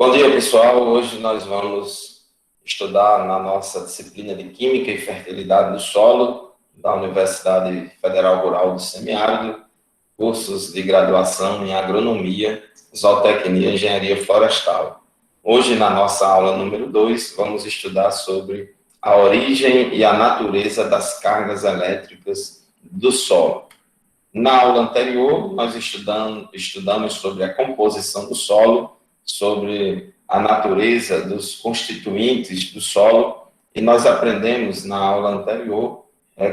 Bom dia, pessoal. Hoje nós vamos estudar na nossa disciplina de Química e Fertilidade do Solo, da Universidade Federal Rural do Semiárido, cursos de graduação em Agronomia, Zootecnia e Engenharia Florestal. Hoje, na nossa aula número 2, vamos estudar sobre a origem e a natureza das cargas elétricas do solo. Na aula anterior, nós estudamos sobre a composição do solo, sobre a natureza dos constituintes do solo, e nós aprendemos na aula anterior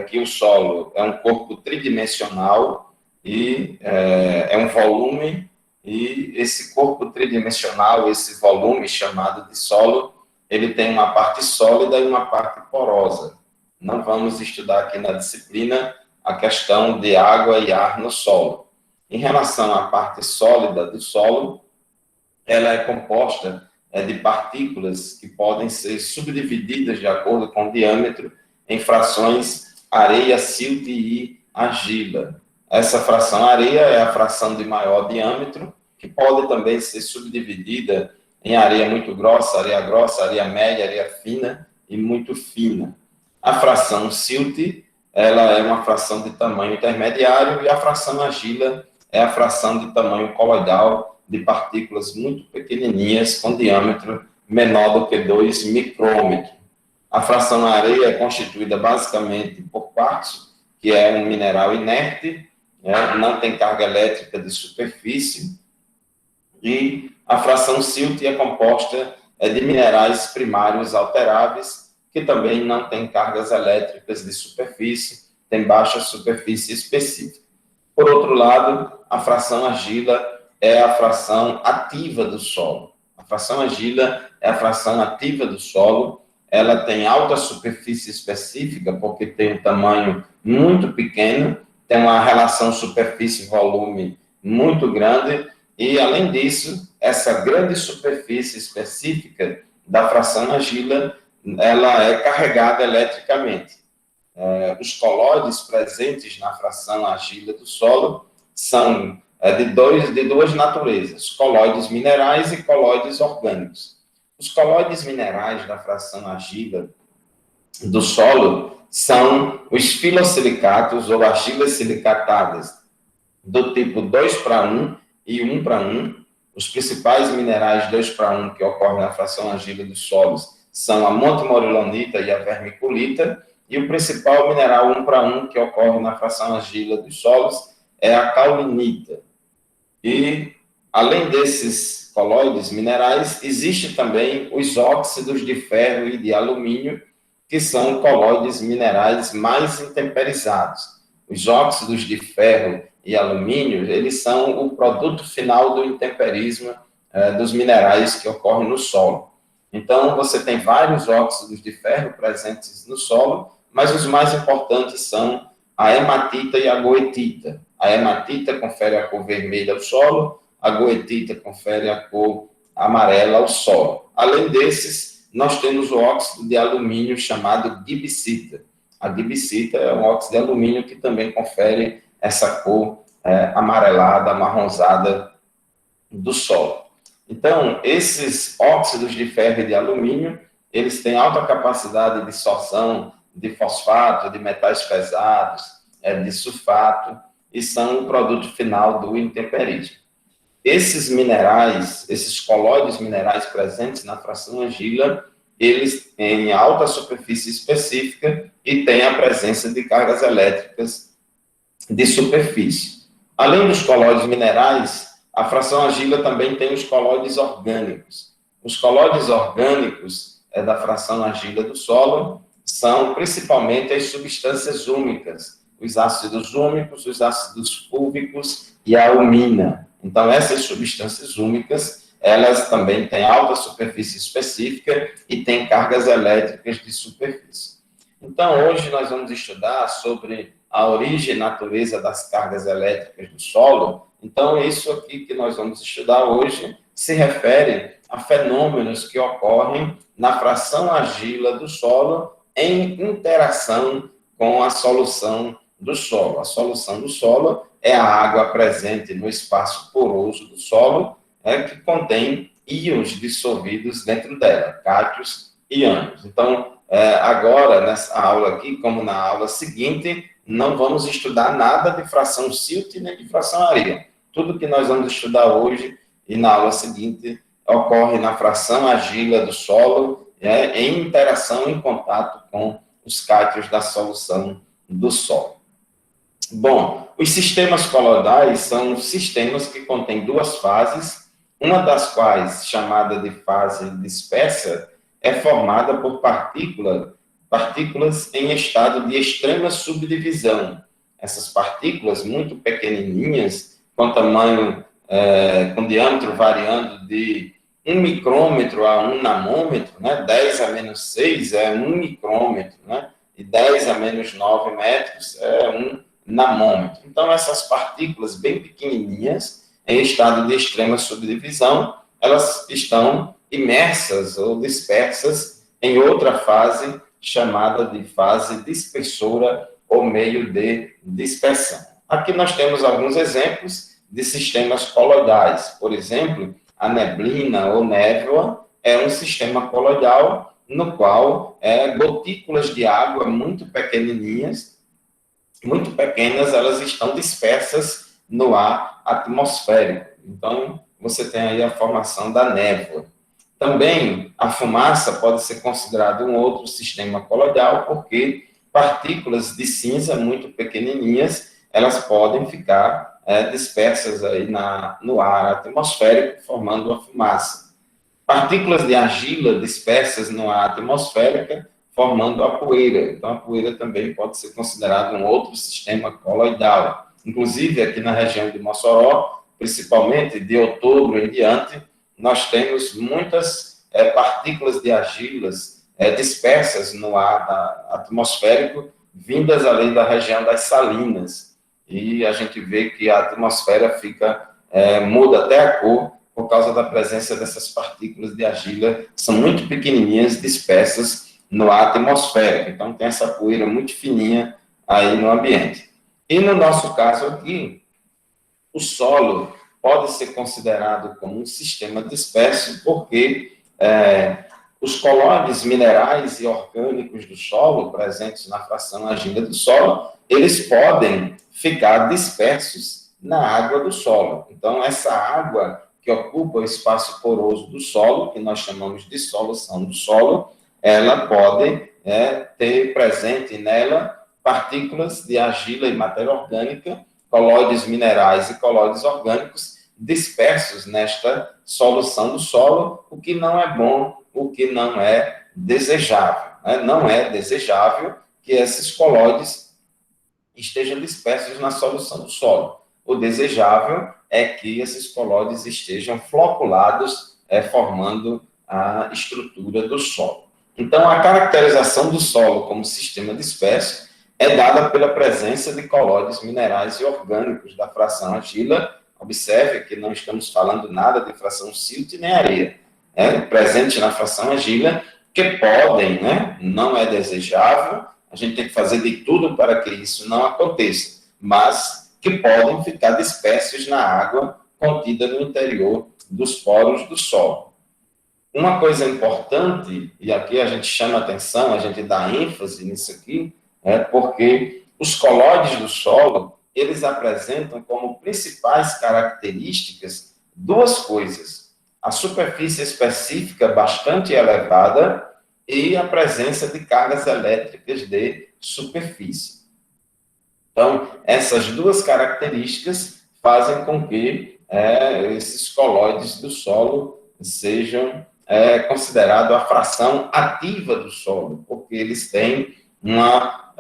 que o solo é um corpo tridimensional e é um volume, e esse corpo tridimensional, esse volume chamado de solo, ele tem uma parte sólida e uma parte porosa. Não vamos estudar aqui na disciplina a questão de água e ar no solo. Em relação à parte sólida do solo, ela é composta de partículas que podem ser subdivididas de acordo com o diâmetro em frações areia, silt e argila. Essa fração areia é a fração de maior diâmetro, que pode também ser subdividida em areia muito grossa, areia média, areia fina e muito fina. A fração silt, ela é uma fração de tamanho intermediário, e a fração argila é a fração de tamanho coloidal, de partículas muito pequenininhas, com diâmetro menor do que 2 micrômetros. A fração areia é constituída basicamente por quartzo, que é um mineral inerte, não tem carga elétrica de superfície, e a fração silt é composta de minerais primários alteráveis, que também não têm cargas elétricas de superfície, tem baixa superfície específica. Por outro lado, a fração argila é a fração ativa do solo. A fração argila é a fração ativa do solo, ela tem alta superfície específica, porque tem um tamanho muito pequeno, tem uma relação superfície-volume muito grande, e, além disso, essa grande superfície específica da fração argila, ela é carregada eletricamente. Os colóides presentes na fração argila do solo são de duas naturezas, colóides minerais e colóides orgânicos. Os colóides minerais da fração argila do solo são os filosilicatos ou argilas silicatadas do tipo 2:1 e 1:1. Os principais minerais 2:1 que ocorrem na fração argila dos solos são a montimorilonita e a vermiculita, e o principal mineral 1:1 que ocorre na fração argila dos solos é a caulinita. E, além desses colóides minerais, existem também os óxidos de ferro e de alumínio, que são colóides minerais mais intemperizados. Os óxidos de ferro e alumínio, eles são o produto final do intemperismo dos minerais que ocorrem no solo. Então, você tem vários óxidos de ferro presentes no solo, mas os mais importantes são a hematita e a goetita. A hematita confere a cor vermelha ao solo, a goetita confere a cor amarela ao solo. Além desses, nós temos o óxido de alumínio chamado gibsita. A gibsita é um óxido de alumínio que também confere essa cor amarelada, amarronzada do solo. Então, esses óxidos de ferro e de alumínio, eles têm alta capacidade de absorção de fosfato, de metais pesados, de sulfato, e são o produto final do intemperismo. Esses minerais, esses colóides minerais presentes na fração argila, eles têm alta superfície específica e têm a presença de cargas elétricas de superfície. Além dos colóides minerais, a fração argila também tem os colóides orgânicos. Os colóides orgânicos da fração argila do solo são principalmente as substâncias úmicas, os ácidos úmicos, os ácidos fúlvicos e a umina. Então, essas substâncias úmicas, elas também têm alta superfície específica e têm cargas elétricas de superfície. Então, hoje nós vamos estudar sobre a origem e natureza das cargas elétricas do solo. Então, isso aqui que nós vamos estudar hoje se refere a fenômenos que ocorrem na fração argila do solo em interação com a solução do solo. A solução do solo é a água presente no espaço poroso do solo, que contém íons dissolvidos dentro dela, cátions e ânions. Então, agora, nessa aula aqui, como na aula seguinte, não vamos estudar nada de fração silt nem de fração areia. Tudo que nós vamos estudar hoje e na aula seguinte ocorre na fração argila do solo, em interação, em contato com os cátions da solução do solo. Bom, os sistemas coloidais são sistemas que contêm duas fases, uma das quais, chamada de fase dispersa, é formada por partículas em estado de extrema subdivisão. Essas partículas muito pequenininhas, com tamanho, com diâmetro variando de 1 micrômetro a 1 nanômetro, né? 10 a menos 6 é 1 micrômetro, né? E 10 a menos 9 metros é 1 nanômetro. Então, essas partículas bem pequenininhas, em estado de extrema subdivisão, elas estão imersas ou dispersas em outra fase, chamada de fase dispersora ou meio de dispersão. Aqui nós temos alguns exemplos de sistemas coloidais. Por exemplo, a neblina ou névoa é um sistema coloidal no qual gotículas de água muito pequenininhas, muito pequenas, elas estão dispersas no ar atmosférico. Então, você tem aí a formação da névoa. Também, a fumaça pode ser considerada um outro sistema coloidal, porque partículas de cinza muito pequenininhas, elas podem ficar dispersas aí no ar atmosférico, formando a fumaça. Partículas de argila dispersas no ar atmosférico, formando a poeira. Então, a poeira também pode ser considerada um outro sistema coloidal. Inclusive, aqui na região de Mossoró, principalmente de outubro em diante, nós temos muitas partículas de argilas dispersas no ar atmosférico, vindas ali da região das salinas. E a gente vê que a atmosfera muda até a cor por causa da presença dessas partículas de argila, que são muito pequenininhas, dispersas no ar atmosférico. Então, tem essa poeira muito fininha aí no ambiente. E no nosso caso aqui, o solo pode ser considerado como um sistema disperso, porque os colóides minerais e orgânicos do solo, presentes na fração argila do solo, eles podem ficar dispersos na água do solo. Então, essa água que ocupa o espaço poroso do solo, que nós chamamos de solução do solo, ela pode ter presente nela partículas de argila e matéria orgânica, colóides minerais e colóides orgânicos dispersos nesta solução do solo, o que não é bom, o que não é desejável. Não é desejável que esses colóides estejam dispersos na solução do solo. O desejável é que esses colóides estejam floculados, formando a estrutura do solo. Então, a caracterização do solo como sistema disperso é dada pela presença de colóides minerais e orgânicos da fração argila. Observe que não estamos falando nada de fração silt nem areia. Presente na fração argila, que podem, não é desejável, a gente tem que fazer de tudo para que isso não aconteça, mas que podem ficar dispersos na água contida no interior dos poros do solo. Uma coisa importante, e aqui a gente chama atenção, a gente dá ênfase nisso aqui, porque os colóides do solo, eles apresentam como principais características duas coisas: a superfície específica bastante elevada e a presença de cargas elétricas de superfície. Então, essas duas características fazem com que esses colóides do solo sejam considerados a fração ativa do solo, porque eles têm uma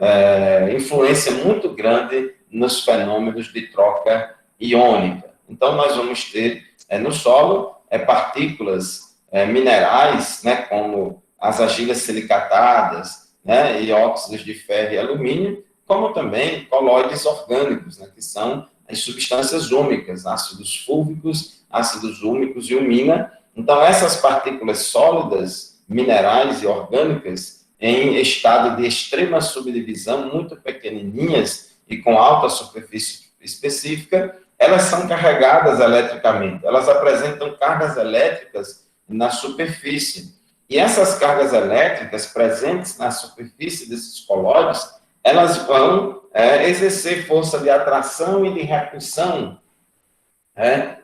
influência muito grande nos fenômenos de troca iônica. Então, nós vamos ter no solo partículas minerais, como as argilas silicatadas, e óxidos de ferro e alumínio, como também colóides orgânicos, que são as substâncias úmicas, ácidos fúlvicos, ácidos úmicos e umina. Então, essas partículas sólidas, minerais e orgânicas, em estado de extrema subdivisão, muito pequenininhas e com alta superfície específica, elas são carregadas eletricamente, elas apresentam cargas elétricas na superfície. E essas cargas elétricas presentes na superfície desses colóides, elas vão exercer força de atração e de repulsão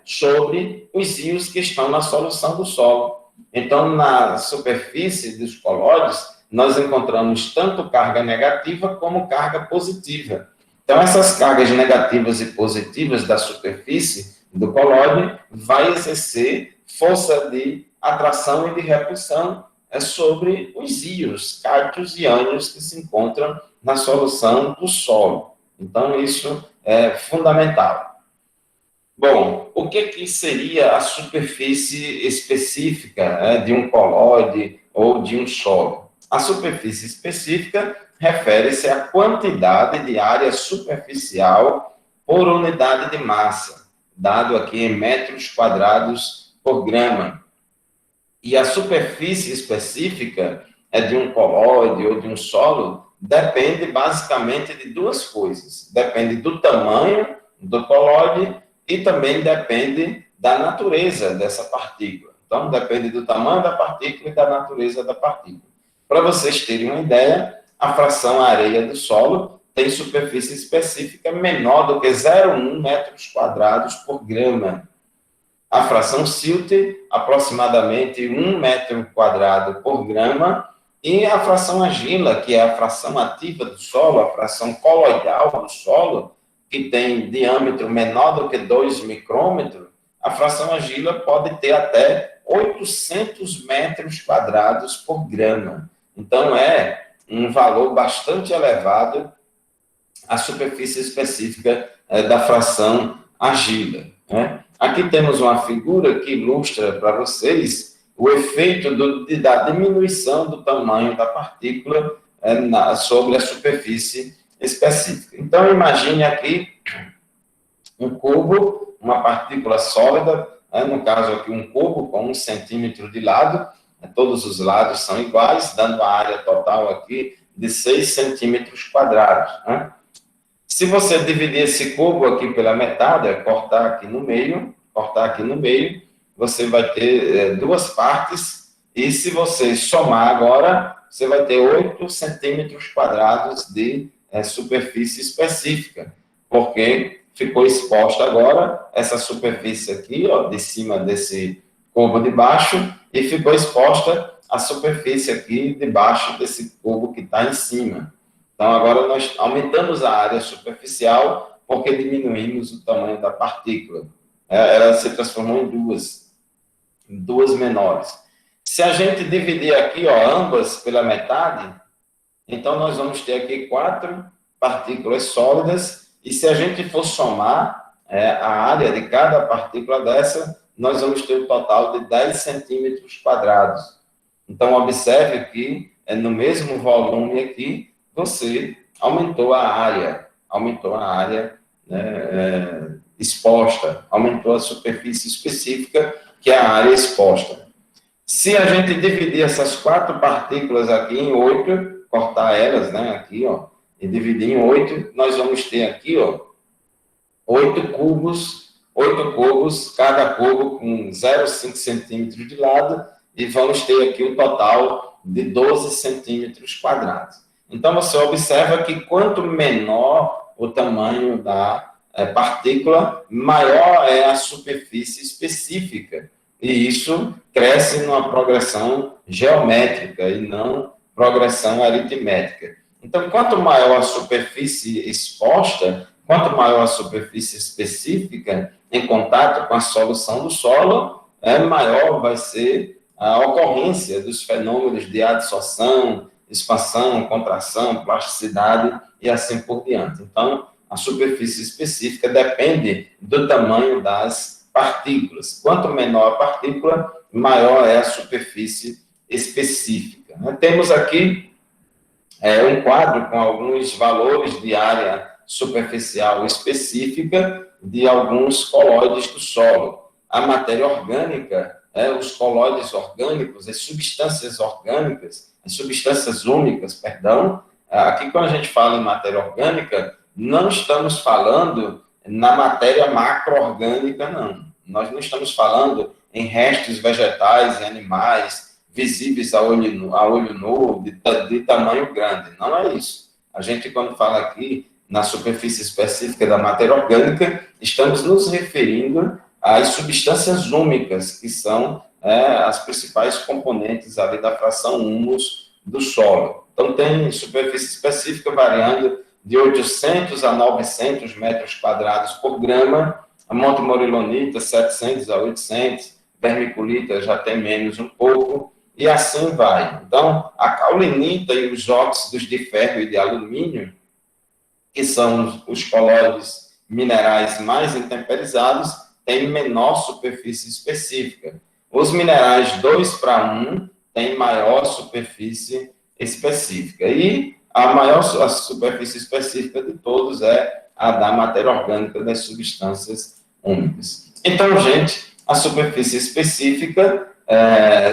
sobre os íons que estão na solução do solo. Então, na superfície dos colóides, nós encontramos tanto carga negativa como carga positiva. Então, essas cargas negativas e positivas da superfície do colóide vai exercer força de atração e de repulsão sobre os íons, cátions e ânions que se encontram na solução do solo. Então, isso é fundamental. Bom, o que seria a superfície específica de um colóide ou de um solo? A superfície específica refere-se à quantidade de área superficial por unidade de massa, dado aqui em metros quadrados por grama. E a superfície específica de um colóide ou de um solo depende basicamente de duas coisas. Depende do tamanho do colóide e também depende da natureza dessa partícula. Então, depende do tamanho da partícula e da natureza da partícula. Para vocês terem uma ideia, a fração areia do solo tem superfície específica menor do que 0,1 metros quadrados por grama. A fração silt, aproximadamente 1 metro quadrado por grama, e a fração argila, que é a fração ativa do solo, a fração coloidal do solo, que tem diâmetro menor do que 2 micrômetros, a fração argila pode ter até 800 metros quadrados por grama. Então, é um valor bastante elevado a superfície específica da fração argila. Aqui temos uma figura que ilustra para vocês o efeito da diminuição do tamanho da partícula sobre a superfície específica. Então, imagine aqui um cubo, uma partícula sólida, no caso aqui um cubo com 1 centímetro de lado, todos os lados são iguais, dando a área total aqui de 6 centímetros quadrados. Se você dividir esse cubo aqui pela metade, cortar aqui no meio, você vai ter duas partes, e se você somar agora, você vai ter 8 centímetros quadrados de superfície específica, porque ficou exposta agora essa superfície aqui, ó, de cima desse cubo de baixo, e ficou exposta a superfície aqui debaixo desse cubo que está em cima. Então, agora nós aumentamos a área superficial porque diminuímos o tamanho da partícula. Ela se transformou em duas menores. Se a gente dividir aqui, ó, ambas pela metade, então nós vamos ter aqui 4 partículas sólidas, e se a gente for somar a área de cada partícula dessa, nós vamos ter um total de 10 centímetros quadrados. Então, observe que no mesmo volume aqui, você aumentou a área exposta, aumentou a superfície específica, que é a área exposta. Se a gente dividir essas 4 partículas aqui em 8, cortar elas, aqui, ó, e dividir em 8, nós vamos ter aqui, ó, 8 cubos, cada cubo com 0,5 centímetros de lado, e vamos ter aqui o total de 12 centímetros quadrados. Então, você observa que quanto menor o tamanho da partícula, maior é a superfície específica. E isso cresce numa progressão geométrica e não progressão aritmética. Então, quanto maior a superfície exposta, quanto maior a superfície específica em contato com a solução do solo, maior vai ser a ocorrência dos fenômenos de adsorção, expansão, contração, plasticidade e assim por diante. Então, a superfície específica depende do tamanho das partículas. Quanto menor a partícula, maior é a superfície específica. Temos aqui um quadro com alguns valores de área superficial específica de alguns colóides do solo. A matéria orgânica, os colóides orgânicos, as substâncias orgânicas, as substâncias únicas, perdão. Aqui, quando a gente fala em matéria orgânica, não estamos falando na matéria macro-orgânica, não. Nós não estamos falando em restos vegetais e animais visíveis a olho nu, de tamanho grande. Não é isso. A gente, quando fala aqui na superfície específica da matéria orgânica, estamos nos referindo às substâncias úmicas, que são as principais componentes ali da fração humus do solo. Então, tem superfície específica variando de 800 a 900 metros quadrados por grama, a montemorilonita 700 a 800, vermiculita já tem menos um pouco, e assim vai. Então, a caulinita e os óxidos de ferro e de alumínio, que são os colóides minerais mais intemperizados, têm menor superfície específica. Os minerais 2:1 têm maior superfície específica. E a superfície específica de todos é a da matéria orgânica das substâncias úmicas. Então, gente, a superfície específica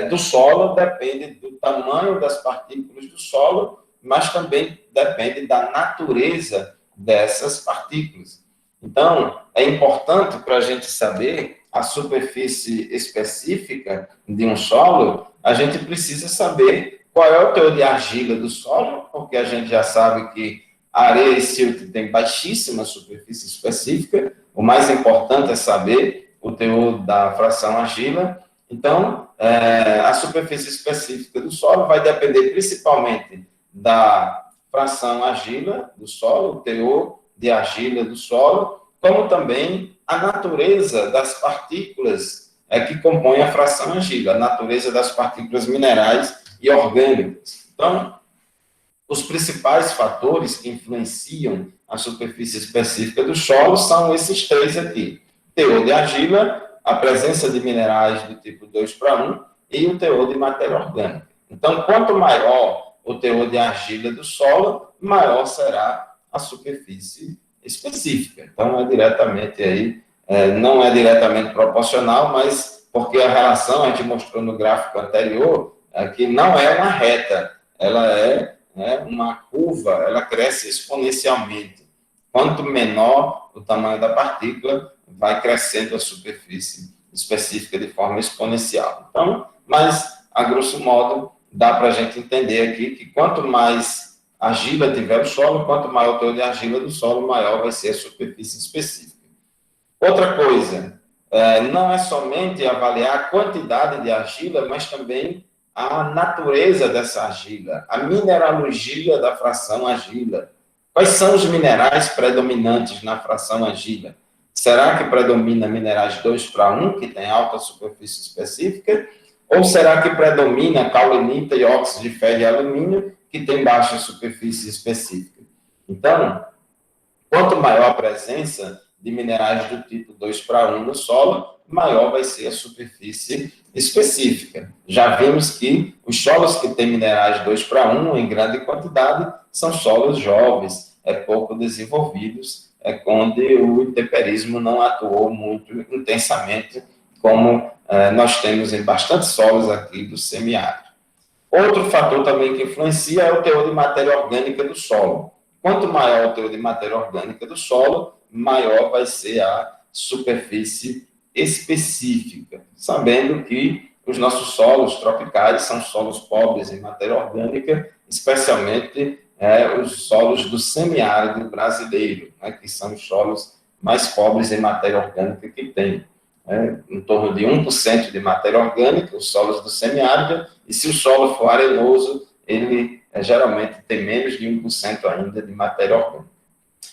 do solo depende do tamanho das partículas do solo, mas também depende da natureza dessas partículas. Então, é importante para a gente saber a superfície específica de um solo, a gente precisa saber qual é o teor de argila do solo, porque a gente já sabe que a areia e silt têm baixíssima superfície específica. O mais importante é saber o teor da fração argila. Então, a superfície específica do solo vai depender principalmente da fração argila do solo, o teor de argila do solo, como também a natureza das partículas que compõem a fração argila, a natureza das partículas minerais e orgânicas. Então, os principais fatores que influenciam a superfície específica do solo são esses três aqui: teor de argila, a presença de minerais do tipo 2:1 e o teor de matéria orgânica. Então, quanto maior o teor de argila do solo, maior será a superfície específica. Então, não é diretamente proporcional, mas porque a relação, a gente mostrou no gráfico anterior, que não é uma reta, ela é uma curva, ela cresce exponencialmente. Quanto menor o tamanho da partícula, vai crescendo a superfície específica de forma exponencial. Então, mas, a grosso modo, dá para a gente entender aqui que quanto mais argila tiver o solo, quanto maior o teor de argila do solo, maior vai ser a superfície específica. Outra coisa, não é somente avaliar a quantidade de argila, mas também a natureza dessa argila, a mineralogia da fração argila. Quais são os minerais predominantes na fração argila? Será que predomina minerais 2:1, que tem alta superfície específica? Ou será que predomina caulinita e óxido de ferro e alumínio, que tem baixa superfície específica? Então, quanto maior a presença de minerais do tipo 2:1 no solo, maior vai ser a superfície específica. Já vimos que os solos que têm minerais 2:1 em grande quantidade são solos jovens, pouco desenvolvidos, onde o intemperismo não atuou muito intensamente, como nós temos em bastante solos aqui do semiárido. Outro fator também que influencia é o teor de matéria orgânica do solo. Quanto maior o teor de matéria orgânica do solo, maior vai ser a superfície específica, sabendo que os nossos solos tropicais são solos pobres em matéria orgânica, especialmente os solos do semiárido brasileiro, que são os solos mais pobres em matéria orgânica que tem. Em torno de 1% de matéria orgânica, os solos do semiárido, e se o solo for arenoso, ele geralmente tem menos de 1% ainda de matéria orgânica.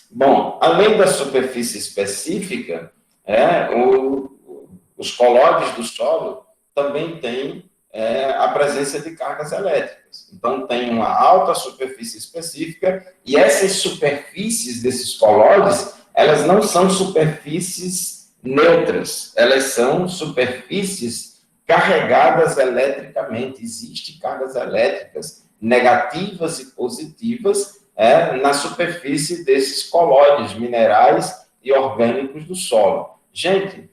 Bom, além da superfície específica, os colóides do solo também têm a presença de cargas elétricas. Então, tem uma alta superfície específica, e essas superfícies desses colóides, elas não são superfícies neutras, elas são superfícies carregadas eletricamente. Existem cargas elétricas negativas e positivas na superfície desses colóides minerais e orgânicos do solo. Gente,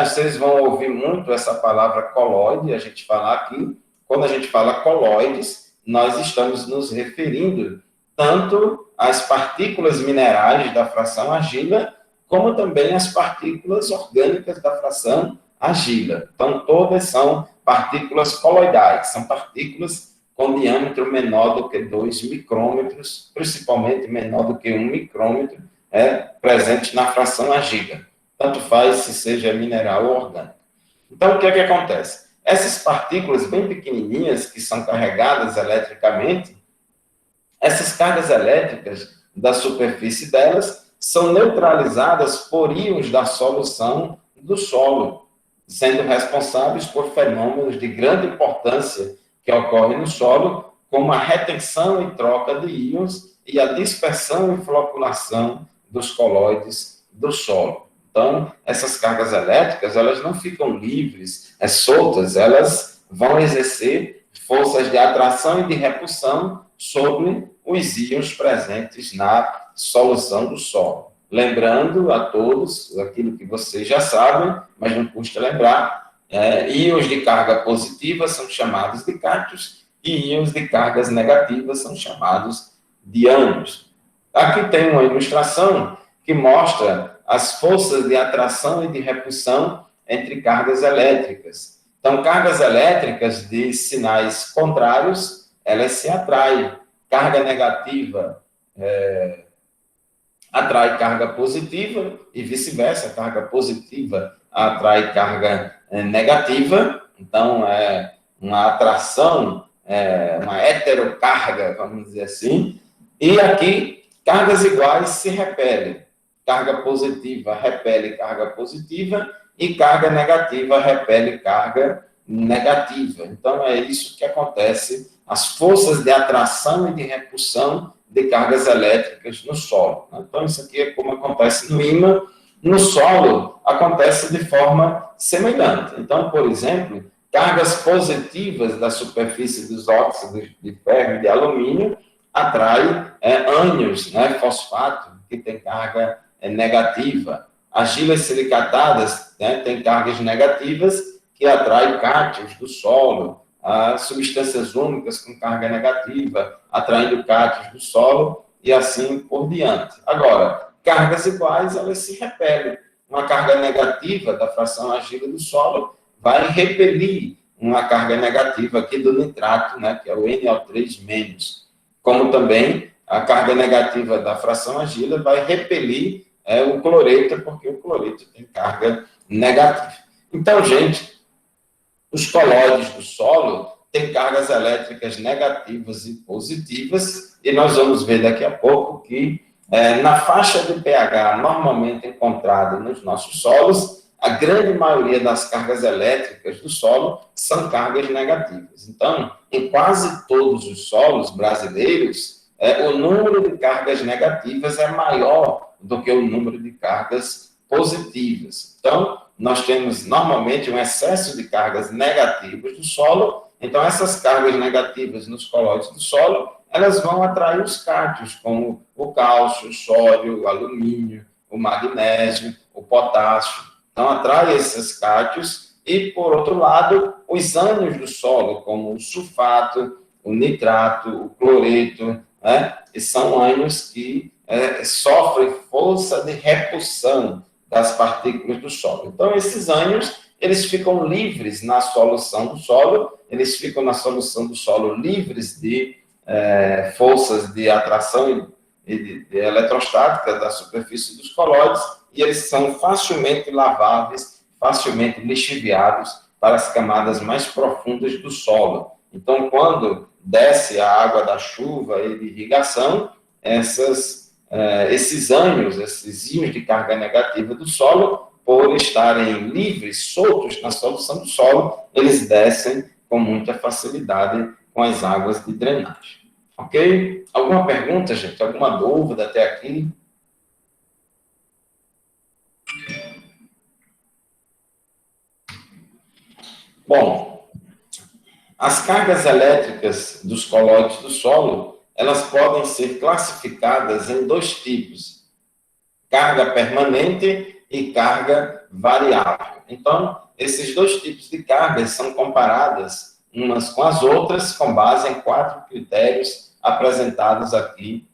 vocês vão ouvir muito essa palavra colóide, a gente falar aqui. Quando a gente fala colóides, nós estamos nos referindo tanto às partículas minerais da fração argila, como também as partículas orgânicas da fração argila. Então, todas são partículas coloidais, são partículas com diâmetro menor do que 2 micrômetros, principalmente menor do que 1 micrômetro, presente na fração argila. Tanto faz se seja mineral ou orgânico. Então, o que é que acontece? Essas partículas bem pequenininhas, que são carregadas eletricamente, essas cargas elétricas da superfície delas são neutralizadas por íons da solução do solo, sendo responsáveis por fenômenos de grande importância que ocorrem no solo, como a retenção e troca de íons e a dispersão e floculação dos coloides do solo. Então, essas cargas elétricas, elas não ficam livres, soltas, elas vão exercer forças de atração e de repulsão sobre os íons presentes na solução do solo. Lembrando a todos aquilo que vocês já sabem, mas não custa lembrar, íons de carga positiva são chamados de cátions e íons de cargas negativas são chamados de ânions. Aqui tem uma ilustração que mostra as forças de atração e de repulsão entre cargas elétricas. Então, cargas elétricas de sinais contrários, elas se atraem. Carga negativa atrai carga positiva e vice-versa, carga positiva atrai carga negativa. Então, é uma atração, uma heterocarga, vamos dizer assim. E aqui, cargas iguais se repelem. Carga positiva repele carga positiva e carga negativa repele carga negativa. Então, é isso que acontece, as forças de atração e de repulsão de cargas elétricas no solo. Então, isso aqui é como acontece no ímã. No solo, acontece de forma semelhante. Então, por exemplo, cargas positivas da superfície dos óxidos de ferro e de alumínio atraem ânions, fosfato, que tem carga negativa. Argilas silicatadas têm cargas negativas que atraem cátions do solo, substâncias úmicas com carga negativa, atraindo cátions do solo e assim por diante. Agora, cargas iguais, elas se repelem. Uma carga negativa da fração argila do solo vai repelir uma carga negativa aqui do nitrato, que é o NO3-, como também a carga negativa da fração argila vai repelir o cloreto, porque o cloreto tem carga negativa. Então, gente, os colóides do solo têm cargas elétricas negativas e positivas, e nós vamos ver daqui a pouco que na faixa de pH normalmente encontrada nos nossos solos, a grande maioria das cargas elétricas do solo são cargas negativas. Então, em quase todos os solos brasileiros, o número de cargas negativas é maior do que o número de cargas positivas. Então, nós temos normalmente um excesso de cargas negativas do solo. Então, essas cargas negativas nos colóides do solo, elas vão atrair os cátions, como o cálcio, o sódio, o alumínio, o magnésio, o potássio. Então, atrai esses cátions e, por outro lado, os ânions do solo, como o sulfato, o nitrato, o cloreto, e são ânions que sofrem força de repulsão das partículas do solo. Então, esses ânions, eles ficam livres na solução do solo, eles ficam na solução do solo livres de forças de atração e de eletrostática da superfície dos colóides, e eles são facilmente laváveis, facilmente lixiviados para as camadas mais profundas do solo. Então, quando desce a água da chuva e de irrigação, esses ânions, esses íons de carga negativa do solo, por estarem livres, soltos na solução do solo, eles descem com muita facilidade com as águas de drenagem. Ok? Alguma pergunta, gente? Alguma dúvida até aqui? Bom, as cargas elétricas dos colóides do solo, elas podem ser classificadas em dois tipos: carga permanente e carga variável. Então, esses dois tipos de cargas são comparadas umas com as outras com base em 4 critérios apresentados aqui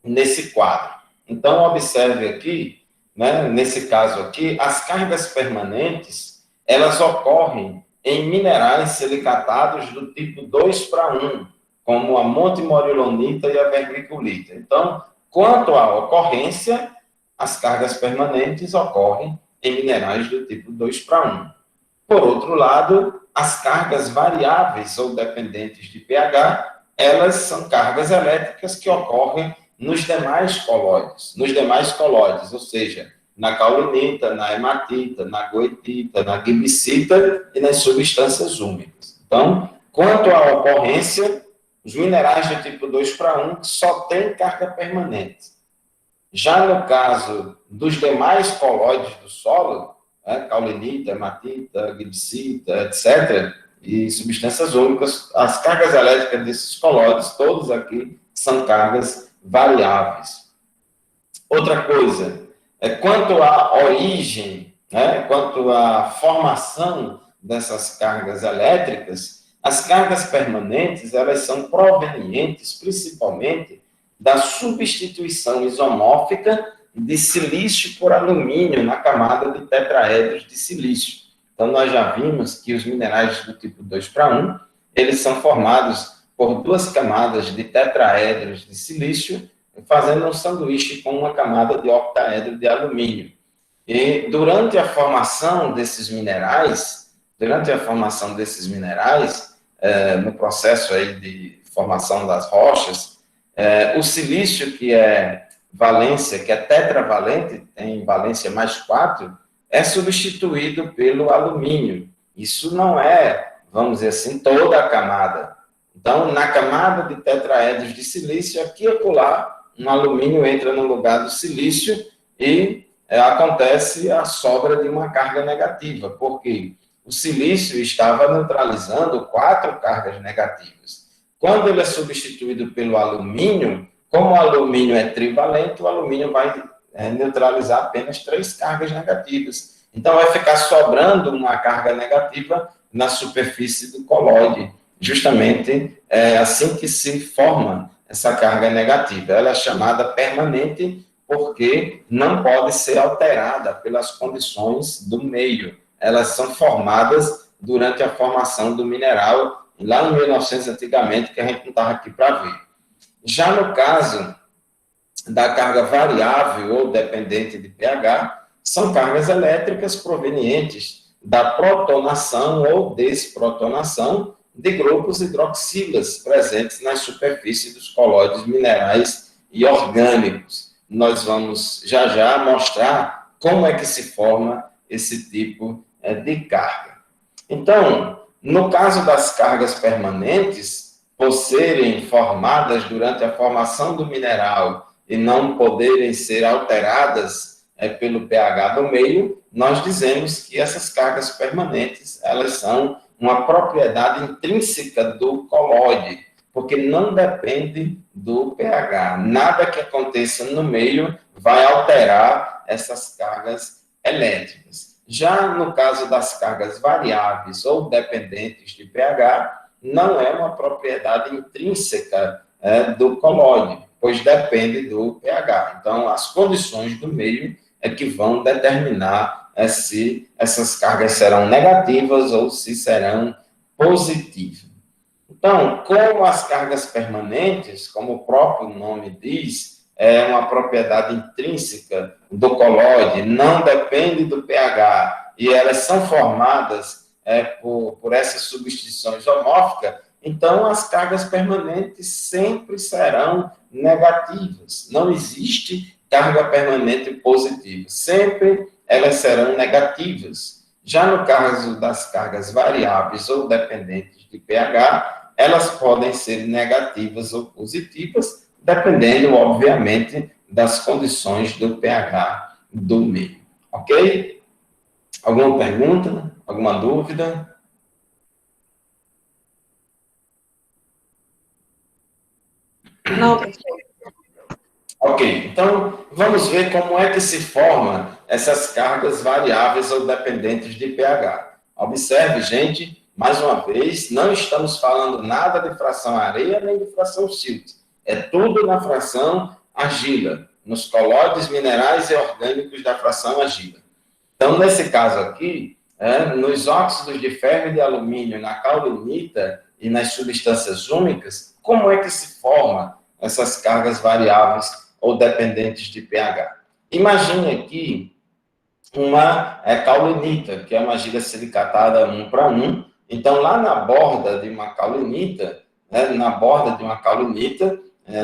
nesse quadro. Então, observe aqui, né, nesse caso aqui, as cargas permanentes, elas ocorrem em minerais silicatados do tipo 2:1, como a montimorilonita e a vermiculita. Então, quanto à ocorrência, as cargas permanentes ocorrem em minerais do tipo 2:1. Por outro lado, as cargas variáveis ou dependentes de pH, elas são cargas elétricas que ocorrem nos demais colóides, ou seja, na caulinita, na hematita, na goetita, na gibsita e nas substâncias úmicas. Então, quanto à ocorrência, os minerais do tipo 2:1 só têm carga permanente. Já no caso dos demais colóides do solo, caulinita, hematita, gibsita, etc., e substâncias úmicas, as cargas elétricas desses colóides, todos aqui, são cargas variáveis. Outra coisa, quanto à origem, quanto à formação dessas cargas elétricas, as cargas permanentes, elas são provenientes, principalmente, da substituição isomórfica de silício por alumínio na camada de tetraedros de silício. Então, nós já vimos que os minerais do tipo 2:1, eles são formados por duas camadas de tetraedros de silício, fazendo um sanduíche com uma camada de octaedro de alumínio. E durante a formação desses minerais, no processo aí de formação das rochas, o silício, que é valência, que é tetravalente, tem valência mais 4, é substituído pelo alumínio. Isso não é, vamos dizer assim, toda a camada. Então, na camada de tetraedros de silício, aqui e acolá, um alumínio entra no lugar do silício e acontece a sobra de uma carga negativa, porque o silício estava neutralizando 4 cargas negativas. Quando ele é substituído pelo alumínio, como o alumínio é trivalente, o alumínio vai neutralizar apenas 3 cargas negativas. Então, vai ficar sobrando uma carga negativa na superfície do colóide. Justamente assim que se forma essa carga negativa. Ela é chamada permanente porque não pode ser alterada pelas condições do meio. Elas são formadas durante a formação do mineral, lá em 1900 antigamente, que a gente não estava aqui para ver. Já no caso da carga variável ou dependente de pH, são cargas elétricas provenientes da protonação ou desprotonação de grupos hidroxilas presentes na superfície dos colóides minerais e orgânicos. Nós vamos já mostrar como é que se forma esse tipo de carga. Então, no caso das cargas permanentes, por serem formadas durante a formação do mineral e não poderem ser alteradas pelo pH do meio, nós dizemos que essas cargas permanentes, elas são uma propriedade intrínseca do colóide, porque não depende do pH. Nada que aconteça no meio vai alterar essas cargas elétricas. Já no caso das cargas variáveis ou dependentes de pH, não é uma propriedade intrínseca do colóide, pois depende do pH. Então, as condições do meio é que vão determinar se essas cargas serão negativas ou se serão positivas. Então, como as cargas permanentes, como o próprio nome diz, é uma propriedade intrínseca do colóide, não depende do pH, e elas são formadas por essa substituição isomórfica, então as cargas permanentes sempre serão negativas. Não existe carga permanente positiva. Sempre elas serão negativas. Já no caso das cargas variáveis ou dependentes de pH, elas podem ser negativas ou positivas, dependendo, obviamente, das condições do pH do meio. Ok? Alguma pergunta? Alguma dúvida? Não, perfeito. Ok, então vamos ver como é que se formam essas cargas variáveis ou dependentes de pH. Observe, gente, mais uma vez, não estamos falando nada de fração areia nem de fração silt. É tudo na fração argila. nos colóides minerais e orgânicos da fração agida. Então, nesse caso aqui, nos óxidos de ferro e de alumínio, na caulinita e nas substâncias úmicas, como é que se formam essas cargas variáveis ou dependentes de pH? Imagine aqui uma caulinita, que é uma argila silicatada 1:1. Então, lá na borda de uma caulinita,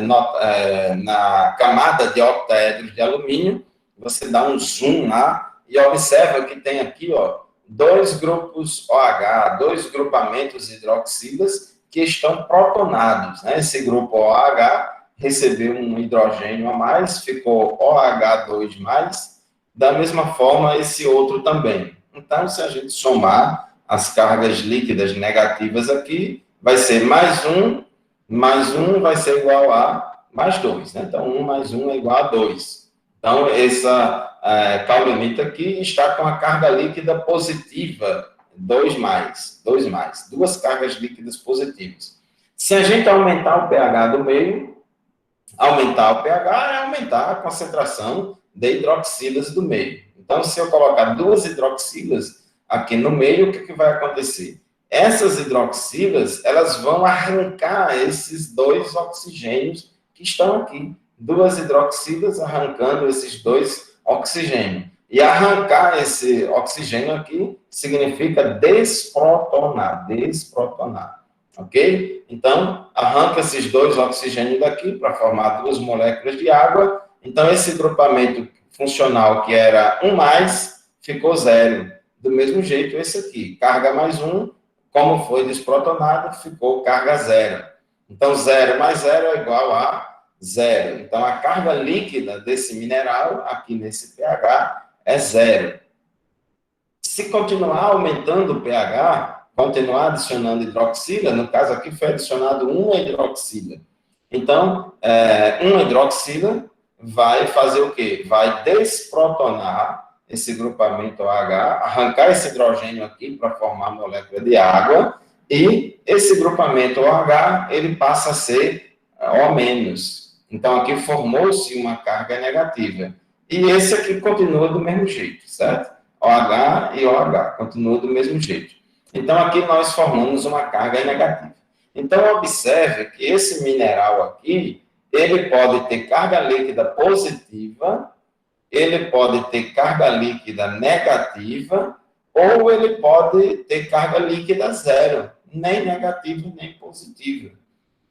na camada de octaedros de alumínio, você dá um zoom lá e observa que tem aqui, ó, 2 grupos OH, 2 grupamentos hidroxilas que estão protonados, né? Esse grupo OH recebeu um hidrogênio a mais, ficou OH2+, da mesma forma esse outro também. Então, se a gente somar as cargas líquidas negativas aqui, vai ser mais um vai ser igual a mais 2, né? Então, 1 mais 1 é igual a 2. Então, essa caulinita aqui está com a carga líquida positiva, 2+, 2 cargas líquidas positivas. Se a gente aumentar o pH do meio, aumentar o pH é aumentar a concentração de hidroxilas do meio. Então, se eu colocar 2 hidroxilas aqui no meio, o que vai acontecer? Essas hidroxilas, elas vão arrancar esses 2 oxigênios que estão aqui. 2 hidroxilas arrancando esses 2 oxigênios. E arrancar esse oxigênio aqui significa desprotonar, ok? Então, arranca esses 2 oxigênios daqui para formar 2 moléculas de água. Então, esse grupamento funcional que era 1+, ficou 0. Do mesmo jeito, esse aqui, carga mais 1, como foi desprotonado, ficou carga 0. Então, 0 mais 0 é igual a 0. Então, a carga líquida desse mineral, aqui nesse pH, é 0. Se continuar aumentando o pH, continuar adicionando hidroxila, no caso aqui foi adicionado 1 hidroxila. Então, 1 hidroxila vai fazer o quê? Vai desprotonar esse grupamento OH, arrancar esse hidrogênio aqui para formar a molécula de água, e esse grupamento OH, ele passa a ser O-. Então, aqui formou-se uma carga negativa. E esse aqui continua do mesmo jeito, certo? OH e OH, continua do mesmo jeito. Então, aqui nós formamos uma carga negativa. Então, observe que esse mineral aqui, ele pode ter carga líquida positiva, ele pode ter carga líquida negativa, ou ele pode ter carga líquida 0, nem negativa, nem positiva.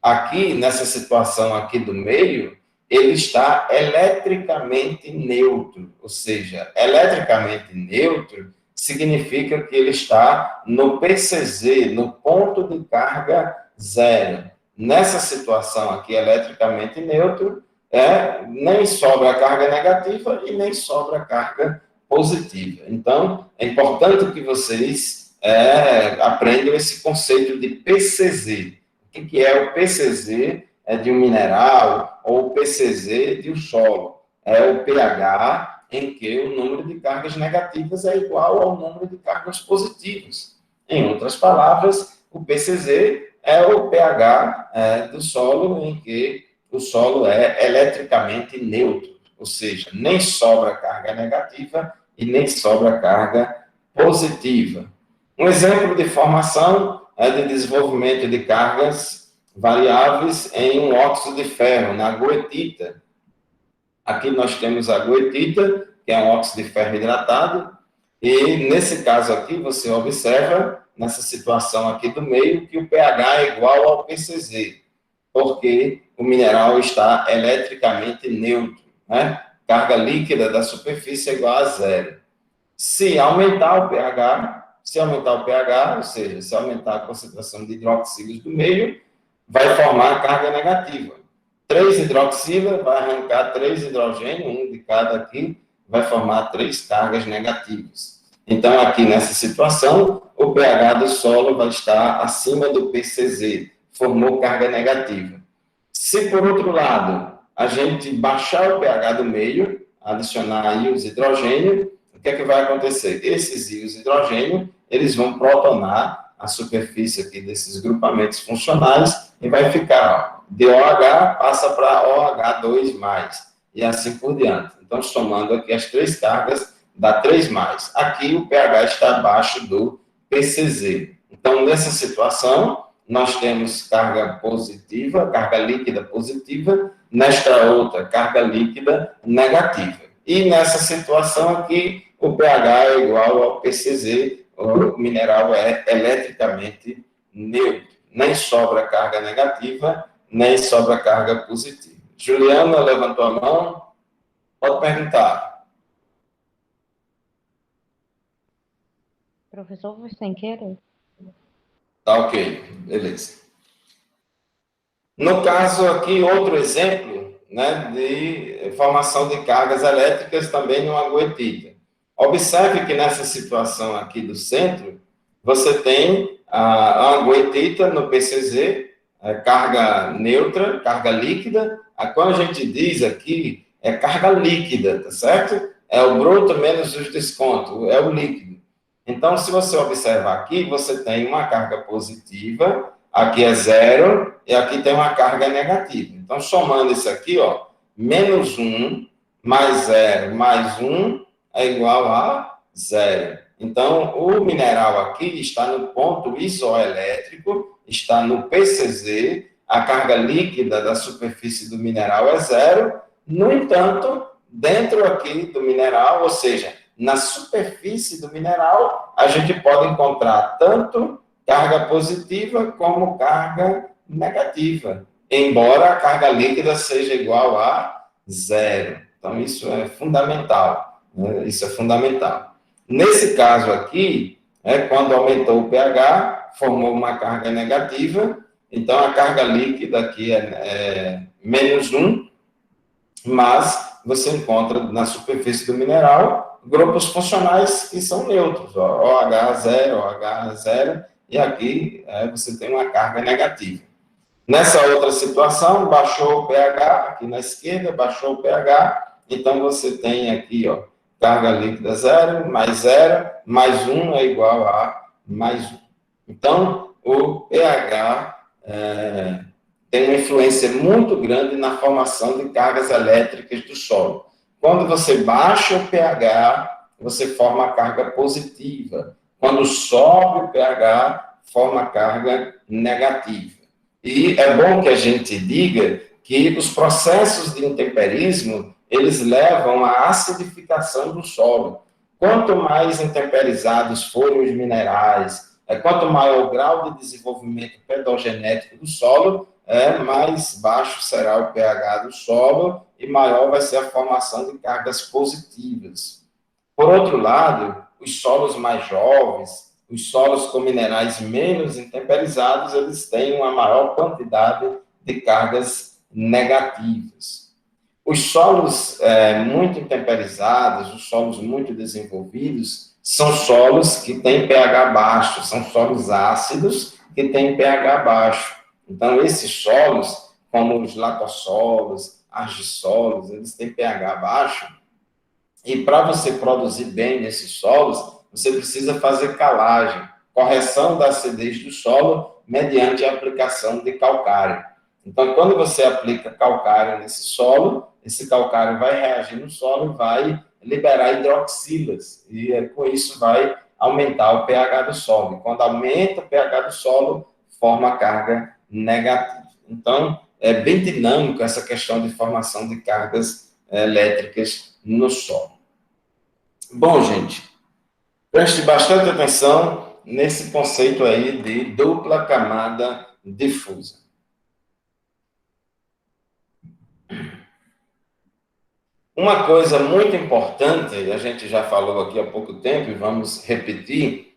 Aqui, nessa situação aqui do meio, ele está eletricamente neutro, ou seja, eletricamente neutro significa que ele está no PCZ, no ponto de carga 0. Nessa situação aqui, eletricamente neutro, nem sobra a carga negativa e nem sobra a carga positiva. Então, é importante que vocês aprendam esse conceito de PCZ. O que é o PCZ de um mineral ou o PCZ de um solo? É o pH em que o número de cargas negativas é igual ao número de cargas positivas. Em outras palavras, o PCZ é o pH do solo em que o solo é eletricamente neutro, ou seja, nem sobra carga negativa e nem sobra carga positiva. Um exemplo de formação de desenvolvimento de cargas variáveis em um óxido de ferro, na goethita. Aqui nós temos a goethita, que é um óxido de ferro hidratado, e nesse caso aqui você observa, nessa situação aqui do meio, que o pH é igual ao PCZ, porque o mineral está eletricamente neutro, né? Carga líquida da superfície é igual a 0. Se aumentar o pH, ou seja, se aumentar a concentração de hidroxilas do meio, vai formar carga negativa. 3 hidroxilas vai arrancar 3 hidrogênios, um de cada aqui, vai formar 3 cargas negativas. Então, aqui nessa situação, o pH do solo vai estar acima do PCZ, formou carga negativa. Se, por outro lado, a gente baixar o pH do meio, adicionar íons hidrogênio, o que é que vai acontecer? Esses íons hidrogênio, eles vão protonar a superfície aqui desses grupamentos funcionais e vai ficar, ó, de OH passa para OH2+. e assim por diante. Então, somando aqui as 3 cargas, dá 3 mais. Aqui o pH está abaixo do PCZ. Então, nessa situação, nós temos carga positiva, carga líquida positiva, nesta outra, carga líquida negativa. E nessa situação aqui, o pH é igual ao PCZ, o mineral é eletricamente neutro. Nem sobra carga negativa, nem sobra carga positiva. Juliana levantou a mão. Pode perguntar. Professor, foi sem querer. Tá ok, beleza. No caso aqui, outro exemplo, né, de formação de cargas elétricas também numa goetita. Observe que nessa situação aqui do centro, você tem a goetita no PCZ, carga neutra, carga líquida. Quando a gente diz aqui, é carga líquida, tá certo? É o bruto menos os descontos, é o líquido. Então, se você observar aqui, você tem uma carga positiva, aqui é 0, e aqui tem uma carga negativa. Então, somando isso aqui, ó, menos 1, mais 0, mais 1, é igual a 0. Então, o mineral aqui está no ponto isoelétrico, está no PCZ, a carga líquida da superfície do mineral é 0. No entanto, dentro aqui do mineral, ou seja, na superfície do mineral, a gente pode encontrar tanto carga positiva como carga negativa, embora a carga líquida seja igual a 0. Então, isso é fundamental. Né? Isso é fundamental. Nesse caso aqui, quando aumentou o pH, formou uma carga negativa, então a carga líquida aqui é menos 1, mas você encontra na superfície do mineral grupos funcionais que são neutros, OH0, OH0, e aqui você tem uma carga negativa. Nessa outra situação, baixou o pH, aqui na esquerda, baixou o pH, então você tem aqui, ó, carga líquida 0, mais 1 é igual a mais 1. Então, o pH tem uma influência muito grande na formação de cargas elétricas do solo. Quando você baixa o pH, você forma a carga positiva. Quando sobe o pH, forma a carga negativa. E é bom que a gente diga que os processos de intemperismo, eles levam à acidificação do solo. Quanto mais intemperizados forem os minerais, quanto maior o grau de desenvolvimento pedogenético do solo, mais baixo será o pH do solo e maior vai ser a formação de cargas positivas. Por outro lado, os solos mais jovens, os solos com minerais menos intemperizados, eles têm uma maior quantidade de cargas negativas. Os solos muito intemperizados, os solos muito desenvolvidos, são solos que têm pH baixo, são solos ácidos que têm pH baixo. Então, esses solos, como os latossolos, argissolos, eles têm pH baixo, e para você produzir bem nesses solos, você precisa fazer calagem, correção da acidez do solo, mediante a aplicação de calcário. Então, quando você aplica calcário nesse solo, esse calcário vai reagir no solo e vai liberar hidroxilas, e com isso vai aumentar o pH do solo. E quando aumenta o pH do solo, forma carga negativa. Então, é bem dinâmico essa questão de formação de cargas elétricas no solo. Bom, gente, preste bastante atenção nesse conceito aí de dupla camada difusa. Uma coisa muito importante, a gente já falou aqui há pouco tempo e vamos repetir,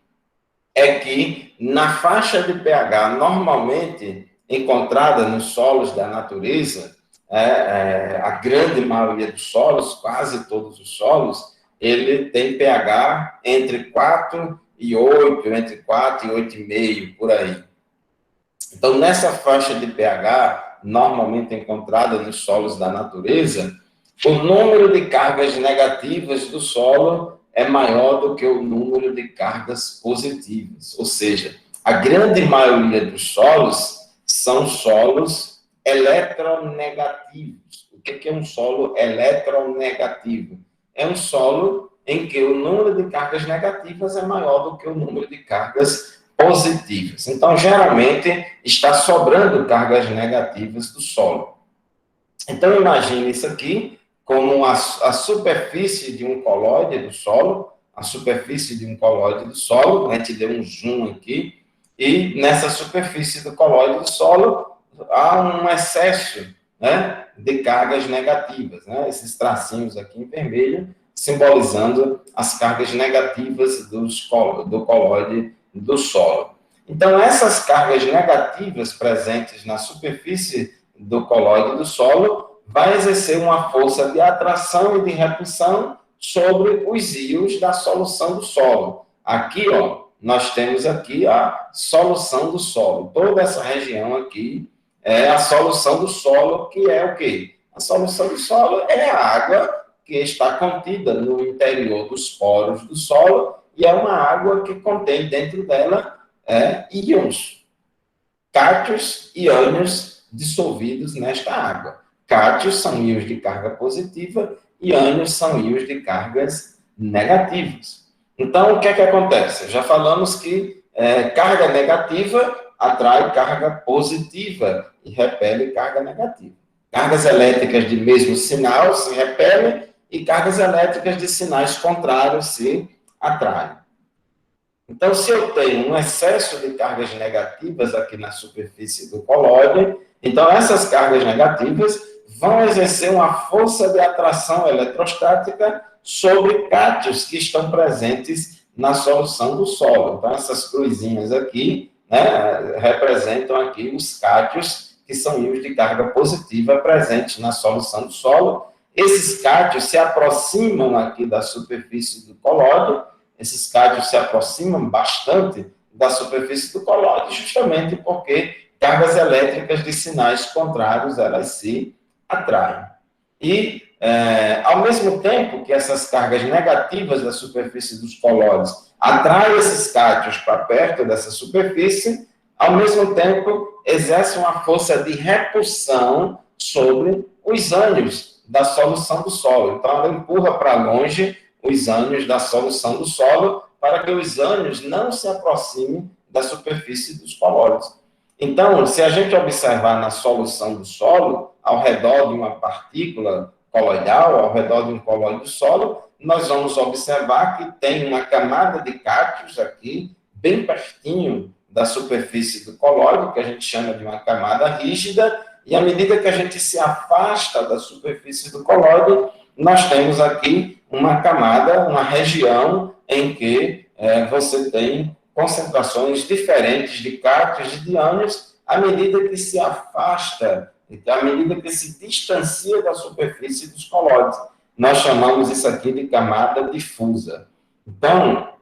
é que na faixa de pH normalmente encontrada nos solos da natureza, a grande maioria dos solos, quase todos os solos, ele tem pH entre 4 e 8, entre 4 e 8,5, por aí. Então, nessa faixa de pH, normalmente encontrada nos solos da natureza, o número de cargas negativas do solo é maior do que o número de cargas positivas. Ou seja, a grande maioria dos solos são solos eletronegativos. O que é um solo eletronegativo? É um solo em que o número de cargas negativas é maior do que o número de cargas positivas. Então, geralmente, está sobrando cargas negativas do solo. Então, imagine isso aqui como a superfície de um colóide do solo, a superfície de um colóide do solo, a gente deu um zoom aqui, e nessa superfície do colóide do solo há um excesso, né, de cargas negativas, né, esses tracinhos aqui em vermelho, simbolizando as cargas negativas do colóide do solo. Então, essas cargas negativas presentes na superfície do colóide do solo vai exercer uma força de atração e de repulsão sobre os íons da solução do solo. Aqui, ó, nós temos aqui a solução do solo. Toda essa região aqui é a solução do solo, que é o quê? A solução do solo é a água que está contida no interior dos poros do solo e é uma água que contém dentro dela íons, cátions e ânions dissolvidos nesta água. Cátions são íons de carga positiva e ânions são íons de cargas negativas. Então, o que é que acontece? Já falamos que carga negativa atrai carga positiva e repele carga negativa. Cargas elétricas de mesmo sinal se repelem e cargas elétricas de sinais contrários se atraem. Então, se eu tenho um excesso de cargas negativas aqui na superfície do colóide, então essas cargas negativas vão exercer uma força de atração eletrostática sobre cátions que estão presentes na solução do solo. Então, essas cruzinhas aqui, né, representam aqui os cátions, que são íons de carga positiva presentes na solução do solo. Esses cátions se aproximam aqui da superfície do colóide, esses cátions se aproximam bastante da superfície do colóide, justamente porque cargas elétricas de sinais contrários, elas se atraem. E, ao mesmo tempo que essas cargas negativas da superfície dos colóides atraem esses cátions para perto dessa superfície, ao mesmo tempo exerce uma força de repulsão sobre os ânions da solução do solo. Então, ela empurra para longe os ânions da solução do solo para que os ânions não se aproximem da superfície dos colóides. Então, se a gente observar na solução do solo, ao redor de uma partícula coloidal, ao redor de um colóide do solo, nós vamos observar que tem uma camada de cátions aqui, bem pertinho da superfície do colóide, que a gente chama de uma camada rígida, e à medida que a gente se afasta da superfície do colóide, nós temos aqui uma camada, uma região em que você tem concentrações diferentes de cátions e de ânions à medida que se afasta, à medida que se distancia da superfície dos colóides. Nós chamamos isso aqui de camada difusa. Então,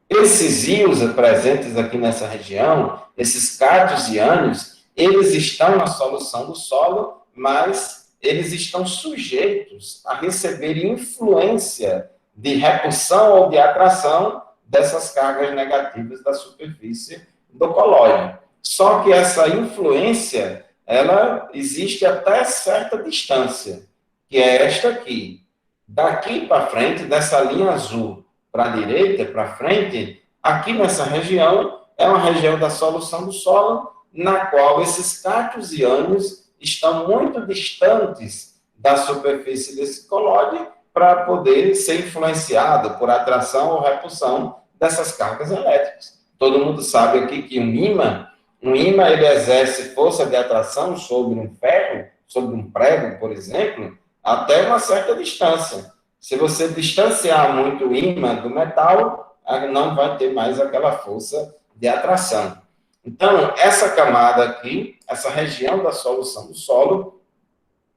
esses íons presentes aqui nessa região, esses cátions e ânions, eles estão na solução do solo, mas eles estão sujeitos a receber influência de repulsão ou de atração dessas cargas negativas da superfície do colóide. Só que essa influência, ela existe até certa distância, que é esta aqui. Daqui para frente, dessa linha azul para a direita, para frente, aqui nessa região, é uma região da solução do solo, na qual esses cátions e ânions estão muito distantes da superfície desse colóide para poder ser influenciado por atração ou repulsão dessas cargas elétricas. Todo mundo sabe aqui que um ímã ele exerce força de atração sobre um ferro, sobre um prego, por exemplo, até uma certa distância. Se você distanciar muito o ímã do metal, não vai ter mais aquela força de atração. Então, essa camada aqui, essa região da solução do solo,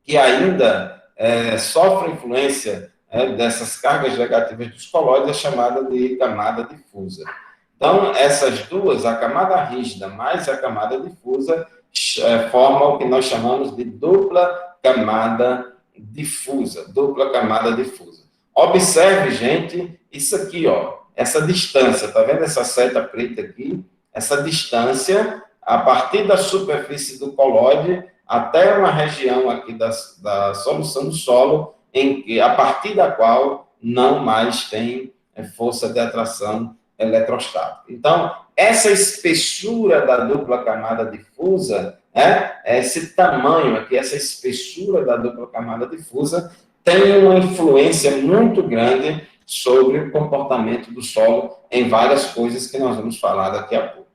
que ainda sofre influência dessas cargas negativas dos colóides, é chamada de camada difusa. Então, essas duas, a camada rígida mais a camada difusa, formam o que nós chamamos de dupla camada difusa. Dupla camada difusa. Observe, gente, isso aqui, ó, essa distância, tá vendo essa seta preta aqui? Essa distância, a partir da superfície do colóide até uma região aqui da solução do solo, a partir da qual não mais tem força de atração eletrostática. Então, essa espessura da dupla camada difusa, esse tamanho aqui, essa espessura da dupla camada difusa, tem uma influência muito grande sobre o comportamento do solo em várias coisas que nós vamos falar daqui a pouco.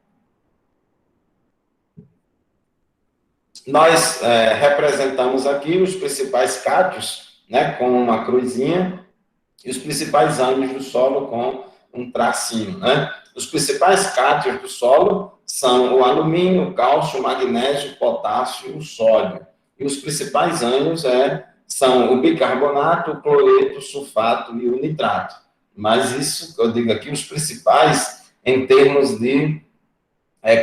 Nós representamos aqui os principais cátions, com uma cruzinha, e os principais ânions do solo com um tracinho. Os principais cátions do solo são o alumínio, o cálcio, o magnésio, o potássio e o sódio. E os principais ânions são o bicarbonato, o cloreto, o sulfato e o nitrato. Mas isso, eu digo aqui, os principais em termos de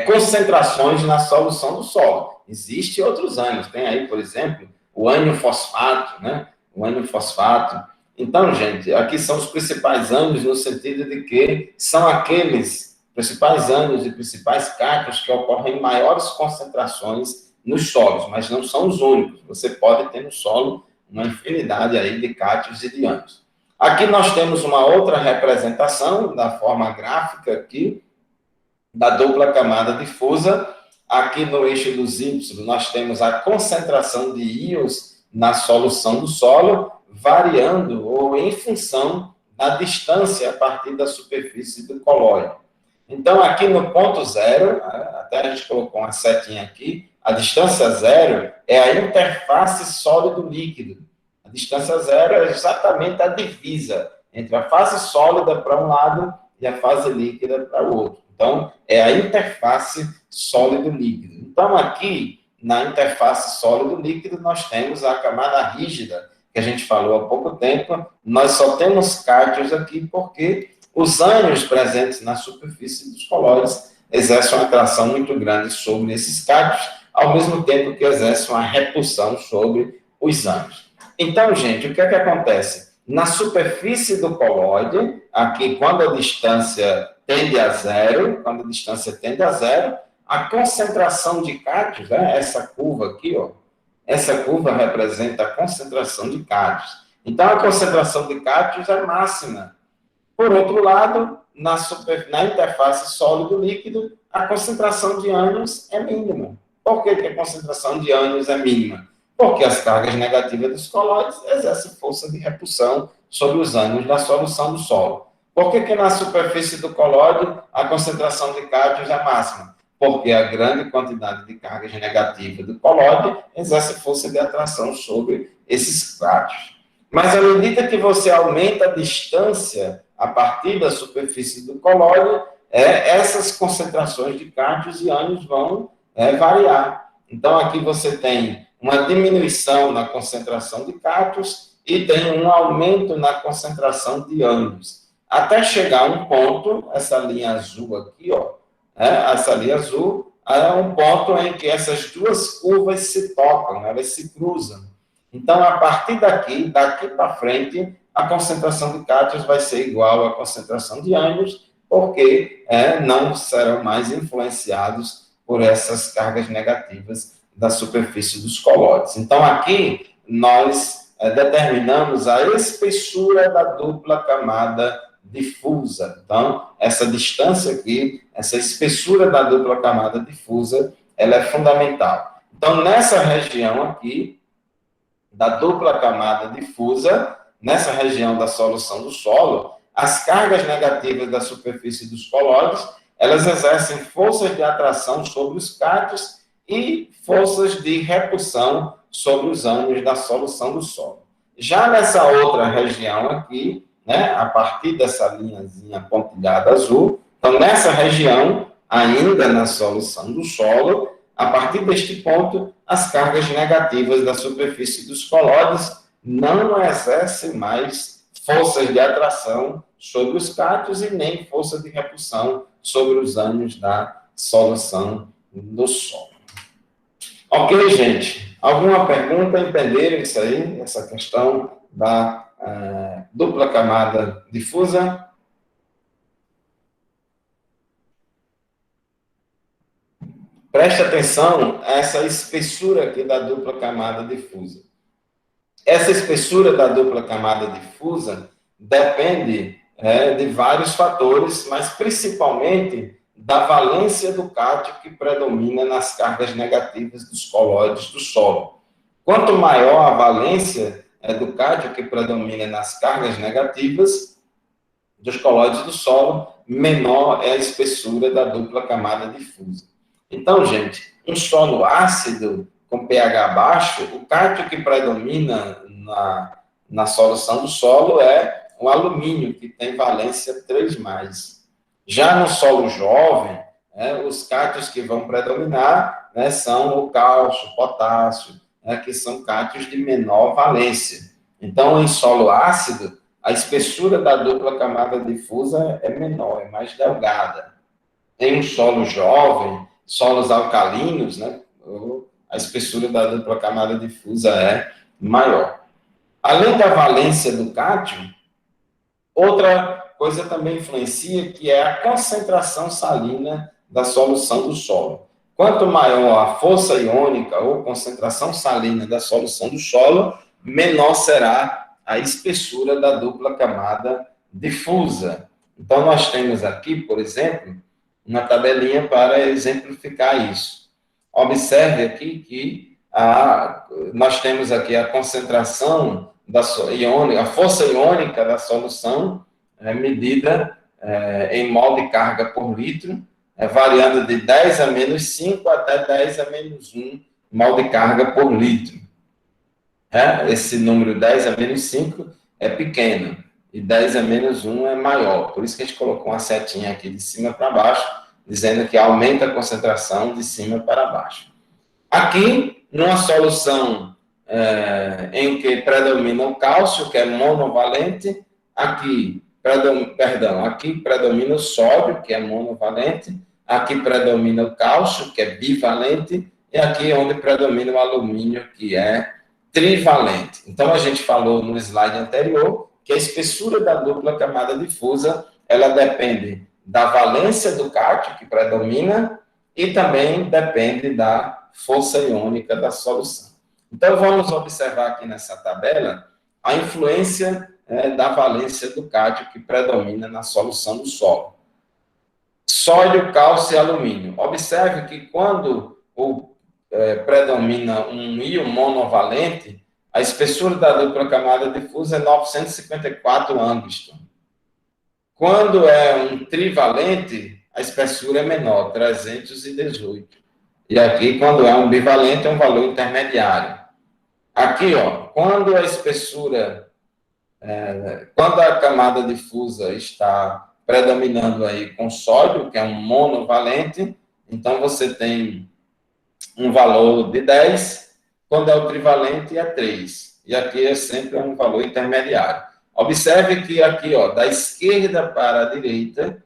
concentrações na solução do solo. Existem outros ânions. Tem aí, por exemplo, o ânion fosfato, O ânion fosfato. Então, gente, aqui são os principais ânions no sentido de que são aqueles principais ânions e principais cátions que ocorrem em maiores concentrações nos solos, mas não são os únicos. Você pode ter no solo uma infinidade aí de cátions e de ânions. Aqui nós temos uma outra representação da forma gráfica aqui, da dupla camada difusa. Aqui no eixo dos Y, nós temos a concentração de íons na solução do solo, variando ou em função da distância a partir da superfície do colóide. Então, aqui no ponto zero, até a gente colocou uma setinha aqui, a distância zero é a interface sólido-líquido. A distância zero é exatamente a divisa entre a fase sólida para um lado e a fase líquida para o outro. Então, é a interface sólido-líquido. Então, aqui, na interface sólido-líquido, nós temos a camada rígida, que a gente falou há pouco tempo. Nós só temos cátions aqui porque os ânions presentes na superfície dos colóides exercem uma atração muito grande sobre esses cátions, ao mesmo tempo que exercem uma repulsão sobre os ânions. Então, gente, o que é que acontece? Na superfície do colóide, aqui, quando a distância tende a zero, a concentração de cátions, essa curva aqui, essa curva representa a concentração de cátions. Então, a concentração de cátions é máxima. Por outro lado, na interface sólido-líquido, a concentração de ânions é mínima. Por que a concentração de ânions é mínima? Porque as cargas negativas dos colóides exercem força de repulsão sobre os ânions da solução do solo. Por que na superfície do colóide a concentração de cátions é máxima? Porque a grande quantidade de cargas negativas do colóide exerce força de atração sobre esses cátions. Mas à medida que você aumenta a distância a partir da superfície do colóide, essas concentrações de cátions e ânions vão variar. Então, aqui você tem uma diminuição na concentração de cátions e tem um aumento na concentração de ânions. Até chegar a um ponto, essa linha azul aqui, essa linha azul é um ponto em que essas duas curvas se tocam, elas se cruzam. Então, a partir daqui para frente, a concentração de cátions vai ser igual à concentração de ânions, porque não serão mais influenciados por essas cargas negativas da superfície dos colóides. Então, aqui, nós determinamos a espessura da dupla camada difusa. Então, essa distância aqui, essa espessura da dupla camada difusa, ela é fundamental. Então, nessa região aqui, da dupla camada difusa, nessa região da solução do solo, as cargas negativas da superfície dos colóides, elas exercem forças de atração sobre os cátions e forças de repulsão sobre os ânions da solução do solo. Já nessa outra região aqui, a partir dessa linhazinha pontilhada azul, então nessa região, ainda na solução do solo, a partir deste ponto, as cargas negativas da superfície dos colóides não exercem mais forças de atração sobre os cátions e nem força de repulsão sobre os ânions da solução do solo. Ok, gente? Alguma pergunta? Entenderam isso aí? Essa questão da dupla camada difusa? Preste atenção a essa espessura aqui da dupla camada difusa. Essa espessura da dupla camada difusa depende de vários fatores, mas principalmente da valência do cátio que predomina nas cargas negativas dos colóides do solo. Quanto maior a valência do cátio que predomina nas cargas negativas dos colóides do solo, menor é a espessura da dupla camada difusa. Então, gente, um solo ácido com pH baixo, o cátio que predomina na solução do solo é o alumínio, que tem valência 3+. Já no solo jovem, os cátios que vão predominar são o cálcio, o potássio, que são cátios de menor valência. Então, em solo ácido, a espessura da dupla camada difusa é menor, é mais delgada. Em um solo jovem, solos alcalinos, a espessura da dupla camada difusa é maior. Além da valência do cátio, outra coisa também influencia, que é a concentração salina da solução do solo. Quanto maior a força iônica ou concentração salina da solução do solo, menor será a espessura da dupla camada difusa. Então, nós temos aqui, por exemplo, uma tabelinha para exemplificar isso. Observe aqui que nós temos aqui a concentração a força iônica da solução medida em mol de carga por litro, variando de 10 a menos 5 até 10 a menos 1 mol de carga por litro. Esse número 10 a menos 5 é pequeno, e 10 a menos 1 é maior. Por isso que a gente colocou uma setinha aqui de cima para baixo, dizendo que aumenta a concentração de cima para baixo. Aqui, numa solução em que predomina o cálcio, que é monovalente, aqui predomina o sódio, que é monovalente, aqui predomina o cálcio, que é bivalente, e aqui é onde predomina o alumínio, que é trivalente. Então, a gente falou no slide anterior que a espessura da dupla camada difusa, ela depende da valência do cátio, que predomina, e também depende da força iônica da solução. Então, vamos observar aqui nessa tabela a influência da valência do cátio que predomina na solução do solo. Sódio, cálcio e alumínio. Observe que quando predomina um íon monovalente, a espessura da dupla camada difusa é 954 angstrom. Quando é um trivalente, a espessura é menor, 318. E aqui, quando é um bivalente, é um valor intermediário. Aqui, quando a espessura, quando a camada difusa está predominando aí com sódio, que é um monovalente, então você tem um valor de 10, quando é o trivalente é 3. E aqui é sempre um valor intermediário. Observe que aqui, da esquerda para a direita,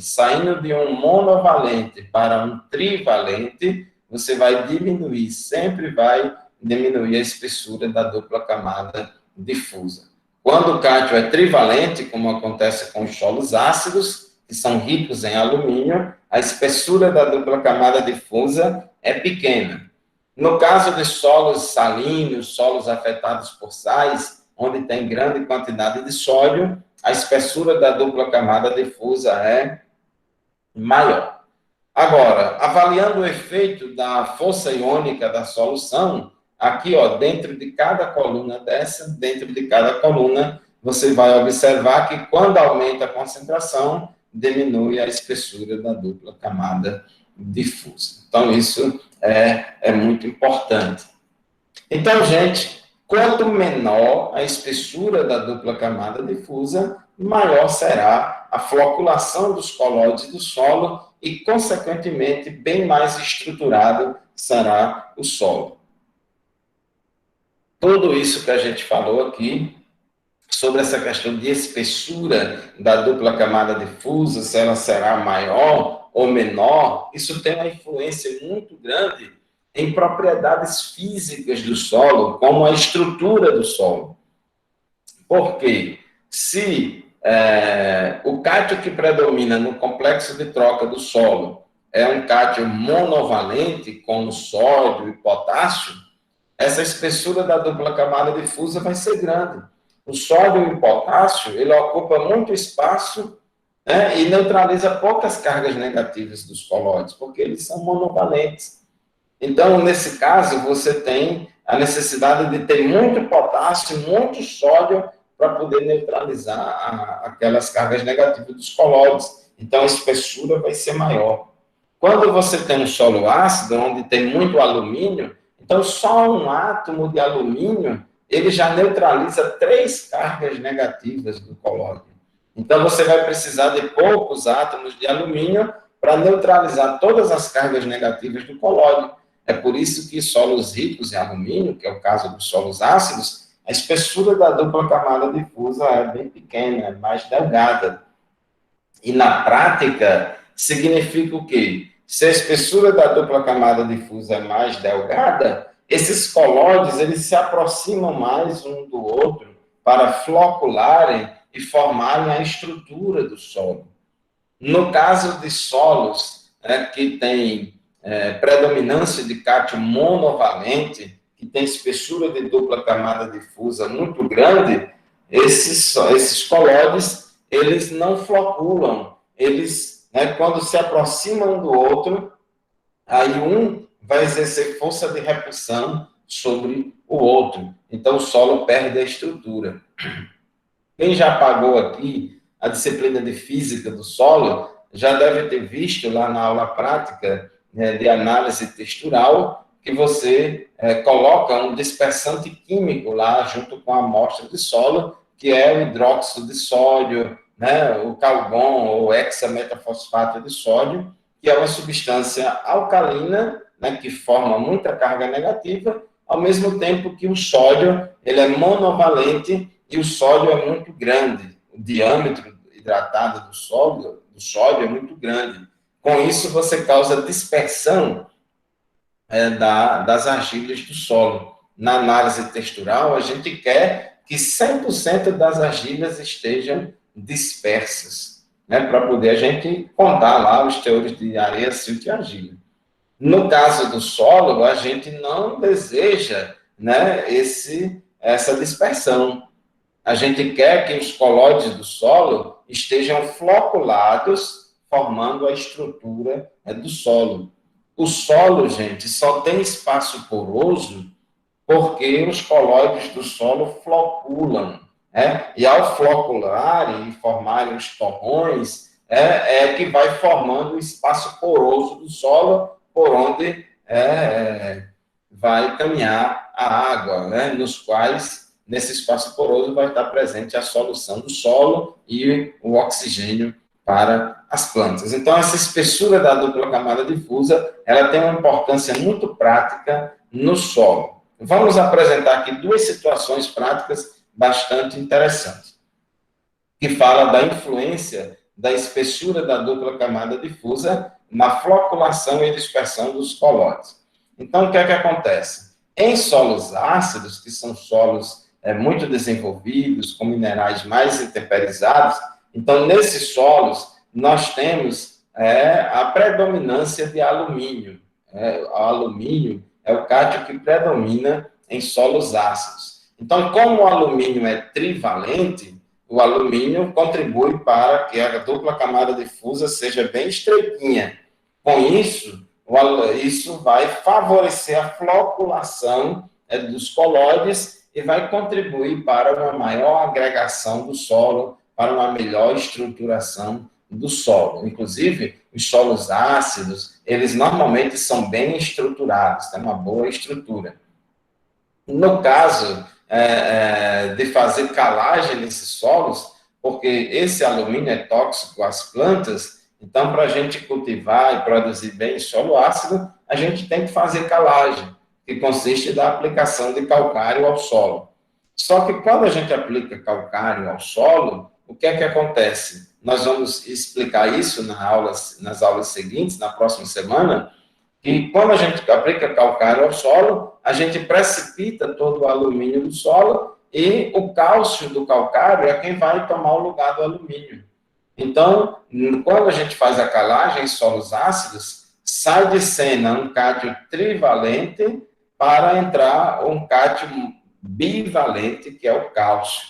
saindo de um monovalente para um trivalente, você vai diminuir, sempre vai diminuir a espessura da dupla camada difusa. Quando o cátio é trivalente, como acontece com os solos ácidos, que são ricos em alumínio, a espessura da dupla camada difusa é pequena. No caso de solos salinos, solos afetados por sais, onde tem grande quantidade de sódio, a espessura da dupla camada difusa é maior. Agora, avaliando o efeito da força iônica da solução, aqui, dentro de cada coluna você vai observar que quando aumenta a concentração, diminui a espessura da dupla camada difusa. Então, isso é muito importante. Então, gente, quanto menor a espessura da dupla camada difusa, maior será a floculação dos colóides do solo e, consequentemente, bem mais estruturado será o solo. Tudo isso que a gente falou aqui, sobre essa questão de espessura da dupla camada difusa, se ela será maior ou menor, isso tem uma influência muito grande em propriedades físicas do solo, como a estrutura do solo. Porque se o cátio que predomina no complexo de troca do solo é um cátion monovalente, como sódio e potássio, essa espessura da dupla camada difusa vai ser grande. O sódio e o potássio, ele ocupa muito espaço, né, e neutraliza poucas cargas negativas dos colóides, porque eles são monovalentes. Então, nesse caso, você tem a necessidade de ter muito potássio, muito sódio, para poder neutralizar aquelas cargas negativas dos colóides. Então, a espessura vai ser maior. Quando você tem um solo ácido, onde tem muito alumínio, então só um átomo de alumínio, ele já neutraliza 3 cargas negativas do colóide. Então, você vai precisar de poucos átomos de alumínio para neutralizar todas as cargas negativas do colóide. É por isso que solos ricos em alumínio, que é o caso dos solos ácidos, a espessura da dupla camada difusa é bem pequena, é mais delgada. E na prática, significa o quê? Se a espessura da dupla camada difusa é mais delgada, esses colóides eles se aproximam mais um do outro para flocularem e formarem a estrutura do solo. No caso de solos que têm predominância de cátion monovalente, que tem espessura de dupla camada difusa muito grande, esses colóides, eles não floculam. Eles, quando se aproximam um do outro, aí um vai exercer força de repulsão sobre o outro. Então, o solo perde a estrutura. Quem já pagou aqui a disciplina de física do solo, já deve ter visto lá na aula prática de análise textural, que você coloca um dispersante químico lá junto com a amostra de solo, que é o hidróxido de sódio, o calgon ou hexametafosfato de sódio, que é uma substância alcalina, que forma muita carga negativa, ao mesmo tempo que o sódio ele é monovalente e o sódio é muito grande. O diâmetro hidratado do sódio é muito grande. Com isso, você causa dispersão das argilhas do solo. Na análise textural, a gente quer que 100% das argilhas estejam dispersas, para poder a gente contar lá os teores de areia, silto e argila. No caso do solo, a gente não deseja essa dispersão. A gente quer que os colóides do solo estejam floculados, formando a estrutura do solo. O solo, gente, só tem espaço poroso porque os colóides do solo floculam. E ao flocularem e formarem os torrões, que vai formando o espaço poroso do solo, por onde vai caminhar a água, nos quais, nesse espaço poroso, vai estar presente a solução do solo e o oxigênio para as plantas. Então, essa espessura da dupla camada difusa, ela tem uma importância muito prática no solo. Vamos apresentar aqui 2 situações práticas bastante interessantes, que fala da influência da espessura da dupla camada difusa na floculação e dispersão dos colóides. Então, o que é que acontece? Em solos ácidos, que são solos muito desenvolvidos, com minerais mais intemperizados, então, nesses solos, nós temos a predominância de alumínio. O alumínio é o cátion que predomina em solos ácidos. Então, como o alumínio é trivalente, o alumínio contribui para que a dupla camada difusa seja bem estreitinha. Com isso, isso vai favorecer a floculação dos colóides e vai contribuir para uma maior agregação do solo, para uma melhor estruturação do solo. Inclusive, os solos ácidos, eles normalmente são bem estruturados, têm uma boa estrutura. No caso de fazer calagem nesses solos, porque esse alumínio é tóxico às plantas, então, para a gente cultivar e produzir bem solo ácido, a gente tem que fazer calagem, que consiste da aplicação de calcário ao solo. Só que quando a gente aplica calcário ao solo, o que é que acontece? Nós vamos explicar isso nas aulas seguintes, na próxima semana, que quando a gente aplica calcário ao solo, a gente precipita todo o alumínio do solo e o cálcio do calcário é quem vai tomar o lugar do alumínio. Então, quando a gente faz a calagem em solos ácidos, sai de cena um cátion trivalente para entrar um cátion bivalente, que é o cálcio.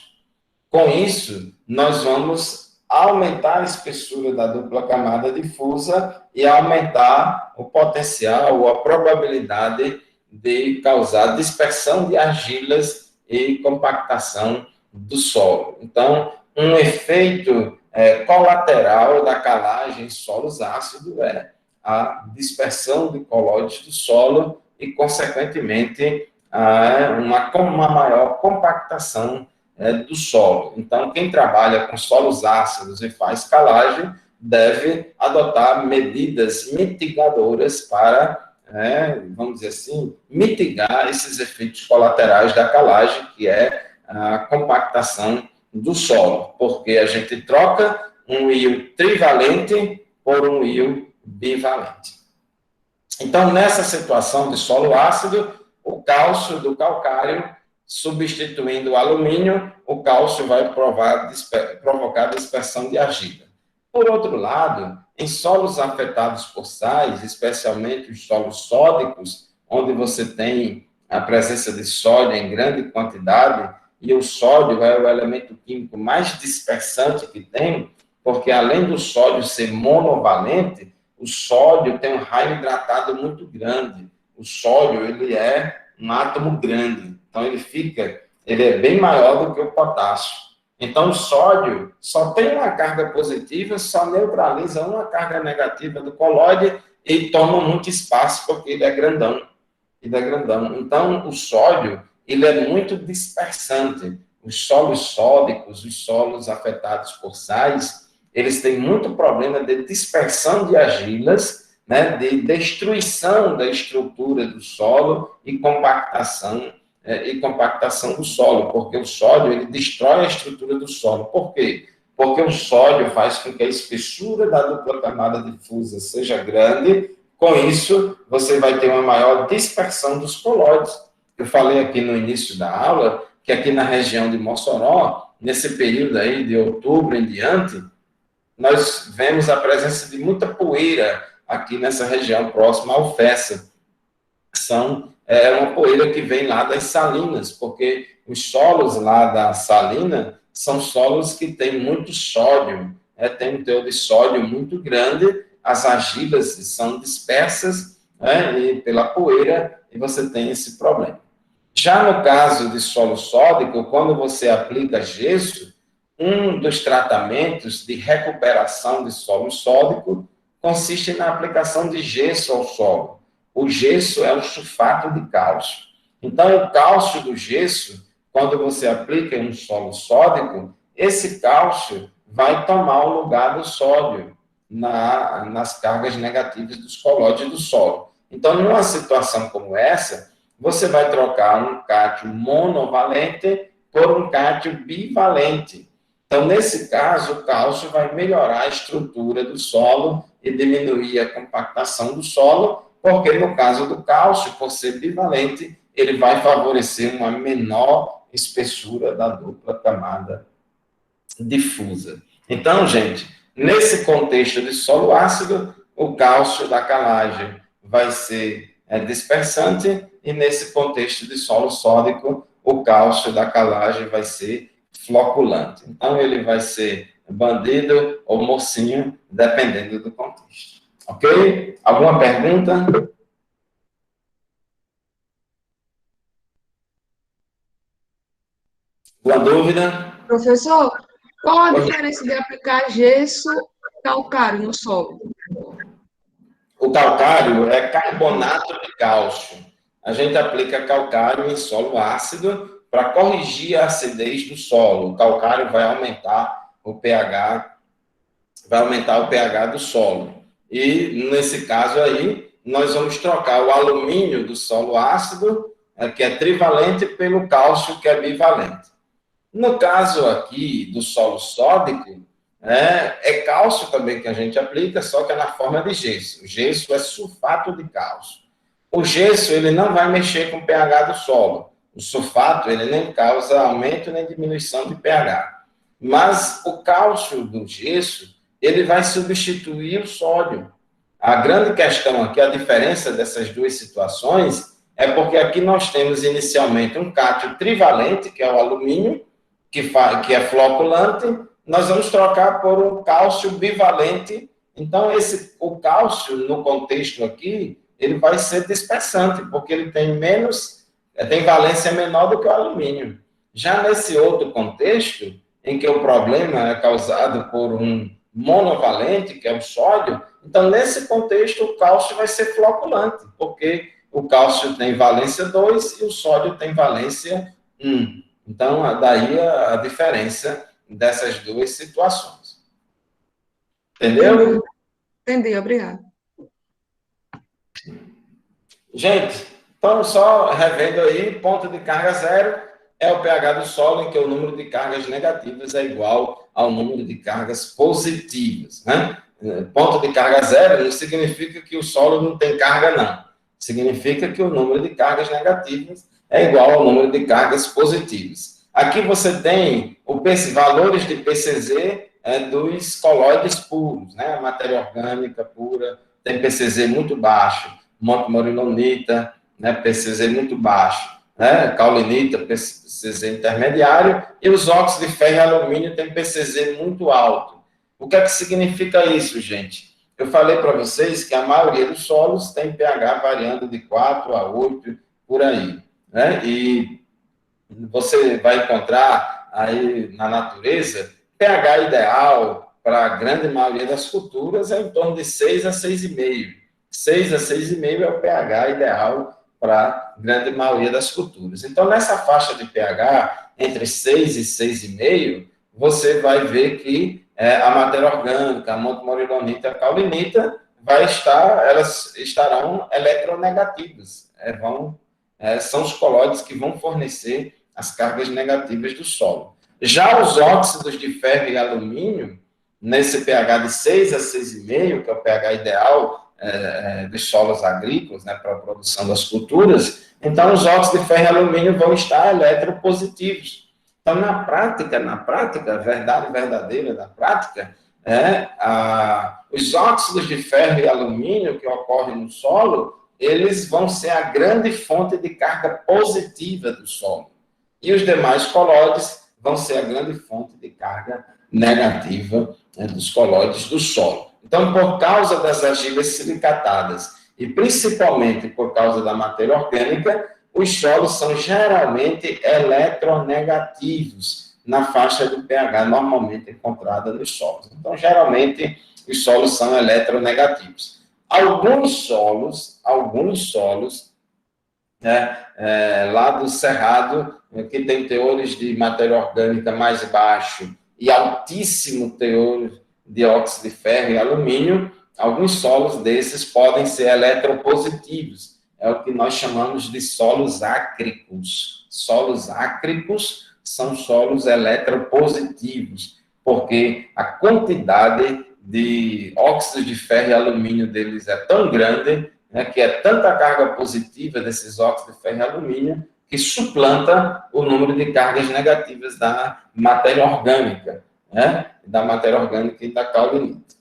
Com isso, nós vamos aumentar a espessura da dupla camada difusa e aumentar o potencial ou a probabilidade de causar dispersão de argilas e compactação do solo. Então, um efeito colateral da calagem em solos ácidos é a dispersão de colóides do solo e, consequentemente, uma maior compactação do solo. Então, quem trabalha com solos ácidos e faz calagem deve adotar medidas mitigadoras para, vamos dizer assim, mitigar esses efeitos colaterais da calagem, que é a compactação do solo, porque a gente troca um íon trivalente por um íon bivalente. Então, nessa situação de solo ácido, o cálcio do calcário substituindo o alumínio, o cálcio vai provocar dispersão de argila. Por outro lado, em solos afetados por sais, especialmente os solos sódicos, onde você tem a presença de sódio em grande quantidade, e o sódio é o elemento químico mais dispersante que tem, porque além do sódio ser monovalente, o sódio tem um raio hidratado muito grande. O sódio, ele é um átomo grande, então ele é bem maior do que o potássio. Então, o sódio só tem uma carga positiva, só neutraliza uma carga negativa do colóide e toma muito espaço, porque ele é grandão. Então, o sódio, ele é muito dispersante. Os solos sódicos, os solos afetados por sais, eles têm muito problema de dispersão de argilas, né, de destruição da estrutura do solo e compactação do solo, porque o sódio ele destrói a estrutura do solo. Por quê? Porque o sódio faz com que a espessura da dupla camada difusa seja grande, com isso você vai ter uma maior dispersão dos colóides. Eu falei aqui no início da aula que aqui na região de Mossoró, nesse período aí de outubro em diante, nós vemos a presença de muita poeira aqui nessa região próxima ao Fessa. É uma poeira que vem lá das salinas, porque os solos lá da salina são solos que têm muito sódio, tem um teor de sódio muito grande, as argilas são dispersas e pela poeira, e você tem esse problema. Já no caso de solo sódico, quando você aplica gesso, um dos tratamentos de recuperação de solo sódico consiste na aplicação de gesso ao solo. O gesso é o sulfato de cálcio. Então, o cálcio do gesso, quando você aplica em um solo sódico, esse cálcio vai tomar o lugar do sódio nas cargas negativas dos colóides do solo. Então, numa situação como essa, você vai trocar um cátion monovalente por um cátion bivalente. Então, nesse caso, o cálcio vai melhorar a estrutura do solo e diminuir a compactação do solo, porque no caso do cálcio, por ser bivalente, ele vai favorecer uma menor espessura da dupla camada difusa. Então, gente, nesse contexto de solo ácido, o cálcio da calagem vai ser dispersante, e nesse contexto de solo sódico, o cálcio da calagem vai ser floculante. Então, ele vai ser bandido ou mocinho, dependendo do contexto. Ok? Alguma pergunta? Alguma dúvida? Professor, qual a diferença de aplicar gesso calcário no solo? O calcário é carbonato de cálcio. A gente aplica calcário em solo ácido para corrigir a acidez do solo. O calcário vai aumentar o pH do solo. E, nesse caso aí, nós vamos trocar o alumínio do solo ácido, que é trivalente, pelo cálcio, que é bivalente. No caso aqui do solo sódico, é cálcio também que a gente aplica, só que é na forma de gesso. O gesso é sulfato de cálcio. O gesso, ele não vai mexer com o pH do solo. O sulfato, ele nem causa aumento nem diminuição de pH. Mas o cálcio do gesso, ele vai substituir o sódio. A grande questão aqui, a diferença dessas duas situações, é porque aqui nós temos inicialmente um cátio trivalente, que é o alumínio, que é floculante, nós vamos trocar por um cálcio bivalente. Então, o cálcio, no contexto aqui, ele vai ser dispersante, porque ele tem valência menor do que o alumínio. Já nesse outro contexto, em que o problema é causado por um monovalente, que é o sódio, então, nesse contexto, o cálcio vai ser floculante, porque o cálcio tem valência 2 e o sódio tem valência 1. Então, daí a diferença dessas duas situações. Entendeu? Entendi, obrigado. Gente, então, só revendo aí, ponto de carga zero é o pH do solo, em que o número de cargas negativas é igual ao número de cargas positivas, né? Ponto de carga zero não significa que o solo não tem carga, não. Significa que o número de cargas negativas é igual ao número de cargas positivas. Aqui você tem valores de PCZ dos colóides puros, né? A matéria orgânica pura tem PCZ muito baixo, montmorillonita, né? PCZ muito baixo, né? Caulinita, PCZ intermediário, e os óxidos de ferro e alumínio têm PCZ muito alto. O que é que significa isso, gente? Eu falei para vocês que a maioria dos solos tem pH variando de 4 a 8, por aí, né? E você vai encontrar aí na natureza, pH ideal para a grande maioria das culturas é em torno de 6 a 6,5. 6 a 6,5 é o pH ideal para a grande maioria das culturas. Então, nessa faixa de pH, entre 6 e 6,5, você vai ver que a matéria orgânica, a montmorillonita e a caulinita, elas estarão eletronegativas. São os colóides que vão fornecer as cargas negativas do solo. Já os óxidos de ferro e alumínio, nesse pH de 6 a 6,5, que é o pH ideal dos solos agrícolas, né, para a produção das culturas, então os óxidos de ferro e alumínio vão estar eletropositivos. Então, na prática, a verdade verdadeira da prática, os óxidos de ferro e alumínio que ocorrem no solo, eles vão ser a grande fonte de carga positiva do solo. E os demais colóides vão ser a grande fonte de carga negativa dos colóides do solo. Então, por causa das argilas silicatadas e principalmente por causa da matéria orgânica, os solos são geralmente eletronegativos na faixa de pH normalmente encontrada nos solos. Então, geralmente, os solos são eletronegativos. Alguns solos, lá do Cerrado, que tem teores de matéria orgânica mais baixo e altíssimo teor de óxido de ferro e alumínio, alguns solos desses podem ser eletropositivos. É o que nós chamamos de solos ácricos. Solos ácricos são solos eletropositivos, porque a quantidade de óxido de ferro e alumínio deles é tão grande, né, que é tanta carga positiva desses óxidos de ferro e alumínio, que suplanta o número de cargas negativas da matéria orgânica, né, da matéria orgânica e da caulinita.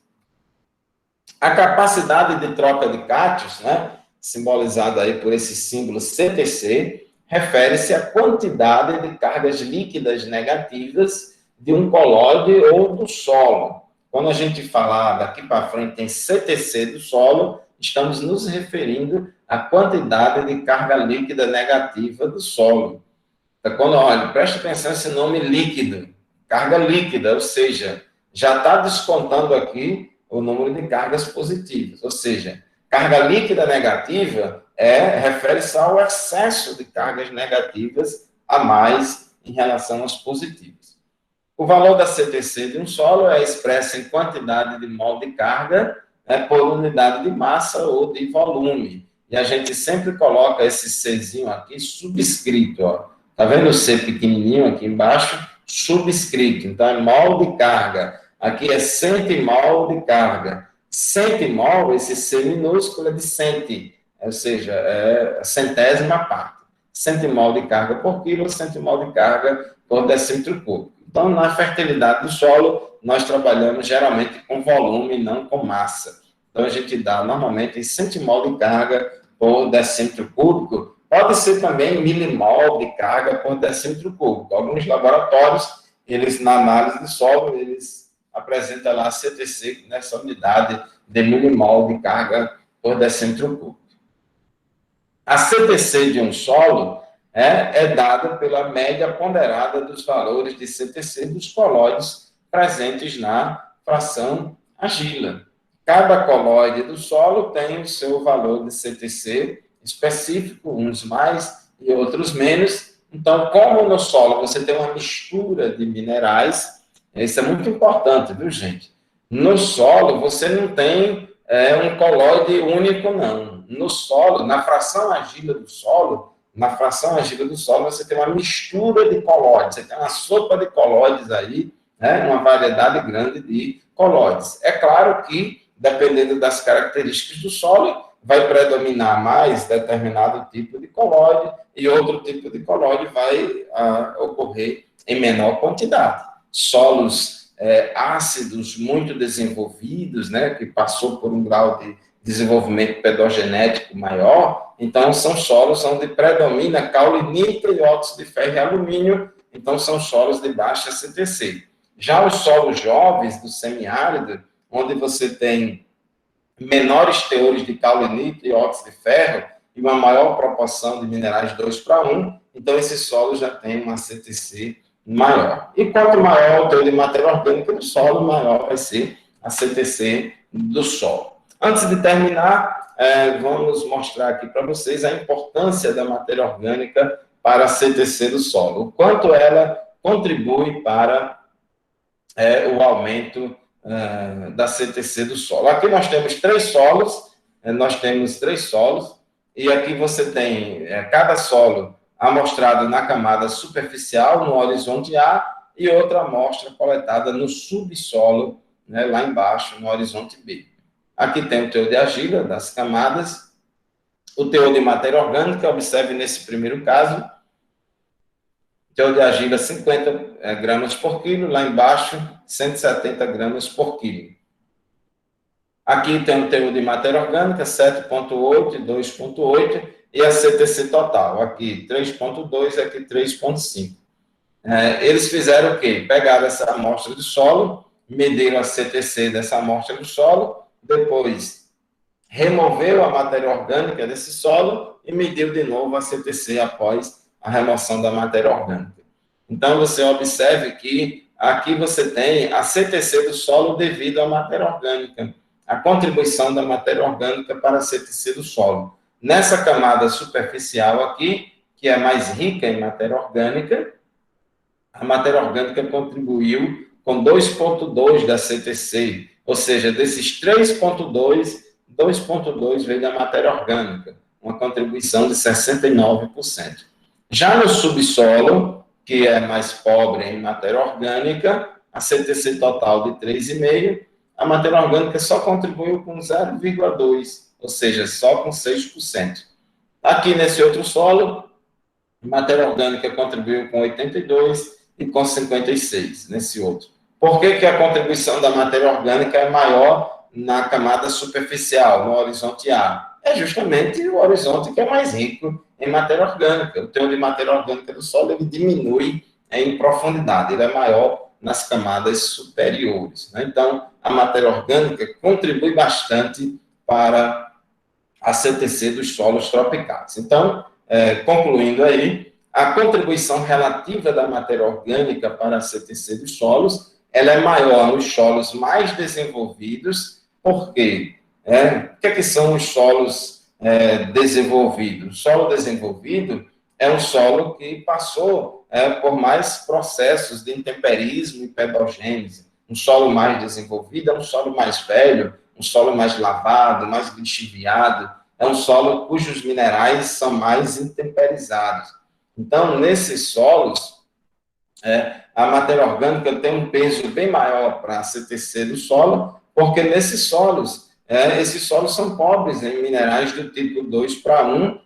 A capacidade de troca de cátions, né, simbolizada aí por esse símbolo CTC, refere-se à quantidade de cargas líquidas negativas de um colóide ou do solo. Quando a gente falar daqui para frente em CTC do solo, estamos nos referindo à quantidade de carga líquida negativa do solo. Então, olha, preste atenção nesse nome líquido, carga líquida, ou seja, já está descontando aqui o número de cargas positivas, ou seja, carga líquida negativa refere-se ao excesso de cargas negativas a mais em relação às positivas. O valor da CTC de um solo é expresso em quantidade de mol de carga por unidade de massa ou de volume. E a gente sempre coloca esse Czinho aqui subscrito, ó. Tá vendo o C pequenininho aqui embaixo? Subscrito. Então, é mol de carga. Aqui é centimol de carga. Centimol, esse C minúsculo é de centi, ou seja, é a centésima parte. Centimol de carga por quilo, centimol de carga por decímetro cúbico. Então, na fertilidade do solo, nós trabalhamos geralmente com volume, não com massa. Então, a gente dá normalmente em centimol de carga por decímetro cúbico, pode ser também milimol de carga por decímetro cúbico. Alguns laboratórios, eles, na análise de solo, eles apresentam lá a CTC nessa unidade de milimol de carga por decímetro cúbico. A CTC de um solo é dada pela média ponderada dos valores de CTC dos colóides presentes na fração argila. Cada colóide do solo tem o seu valor de CTC específico, uns mais e outros menos. Então, como no solo você tem uma mistura de minerais, isso é muito importante, viu, gente? No solo você não tem um colóide único, não. No solo, na fração argila do solo, você tem uma mistura de colóides, você tem uma sopa de colóides aí, né, uma variedade grande de colóides. É claro que, dependendo das características do solo, vai predominar mais determinado tipo de colóide e outro tipo de colóide vai ocorrer em menor quantidade. Solos ácidos muito desenvolvidos, né, que passou por um grau de desenvolvimento pedogenético maior, então são solos onde predomina caule, níquel, óxido de ferro e alumínio, então são solos de baixa CTC. Já os solos jovens do semiárido, onde você tem menores teores de caule, níquel e óxido de ferro e uma maior proporção de minerais 2:1, então esses solos já têm uma CTC maior. E quanto maior o teor de matéria orgânica do solo, maior vai ser a CTC do solo. Antes de terminar, vamos mostrar aqui para vocês a importância da matéria orgânica para a CTC do solo, o quanto ela contribui para o aumento da CTC do solo. Aqui nós temos três solos, e aqui você tem cada solo amostrado na camada superficial, no horizonte A, e outra amostra coletada no subsolo, né, lá embaixo, no horizonte B. Aqui tem o teor de argila das camadas, o teor de matéria orgânica, observe nesse primeiro caso, teor de argila 50 gramas por quilo, lá embaixo 170 gramas por quilo. Aqui tem o teor de matéria orgânica 7,8 e 2,8 e a CTC total, aqui 3,2 e aqui 3,5. Eles fizeram o quê? Pegaram essa amostra de solo, mediram a CTC dessa amostra do solo, depois removeu a matéria orgânica desse solo e mediu de novo a CTC após a remoção da matéria orgânica. Então, você observe que aqui você tem a CTC do solo devido à matéria orgânica, a contribuição da matéria orgânica para a CTC do solo. Nessa camada superficial aqui, que é mais rica em matéria orgânica, a matéria orgânica contribuiu com 2,2 da CTC, ou seja, desses 3,2, 2,2 veio da matéria orgânica, uma contribuição de 69%. Já no subsolo, que é mais pobre em matéria orgânica, a CTC total de 3,5, a matéria orgânica só contribuiu com 0,2, ou seja, só com 6%. Aqui nesse outro solo, a matéria orgânica contribuiu com 82 e com 56 nesse outro. Por que a contribuição da matéria orgânica é maior na camada superficial, no horizonte A? É justamente o horizonte que é mais rico em matéria orgânica. O teor de matéria orgânica do solo ele diminui em profundidade, ele é maior nas camadas superiores, né? Então, a matéria orgânica contribui bastante para a CTC dos solos tropicais. Então, concluindo aí, a contribuição relativa da matéria orgânica para a CTC dos solos ela é maior nos solos mais desenvolvidos, por quê? O que são os solos desenvolvidos? O solo desenvolvido é um solo que passou por mais processos de intemperismo e pedogênese. Um solo mais desenvolvido é um solo mais velho, um solo mais lavado, mais lixiviado, é um solo cujos minerais são mais intemperizados. Então, nesses solos, a matéria orgânica tem um peso bem maior para a CTC do solo, porque nesses solos, esses solos são pobres em minerais do tipo 2:1,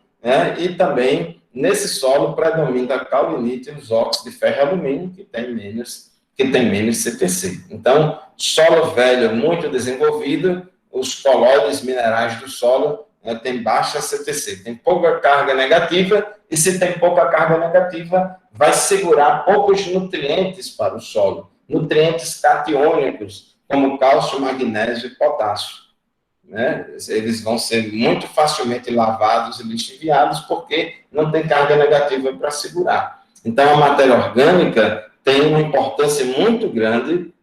e também nesse solo predomina a caolinite e os óxidos de ferro e alumínio, que tem menos CTC. Então, solo velho muito desenvolvido, os colóides minerais do solo têm baixa CTC, tem pouca carga negativa, e se tem pouca carga negativa, vai segurar poucos nutrientes para o solo, nutrientes catiônicos, como cálcio, magnésio e potássio. Né? Eles vão ser muito facilmente lavados e lixiviados, porque não tem carga negativa para segurar. Então, a matéria orgânica tem uma importância muito grande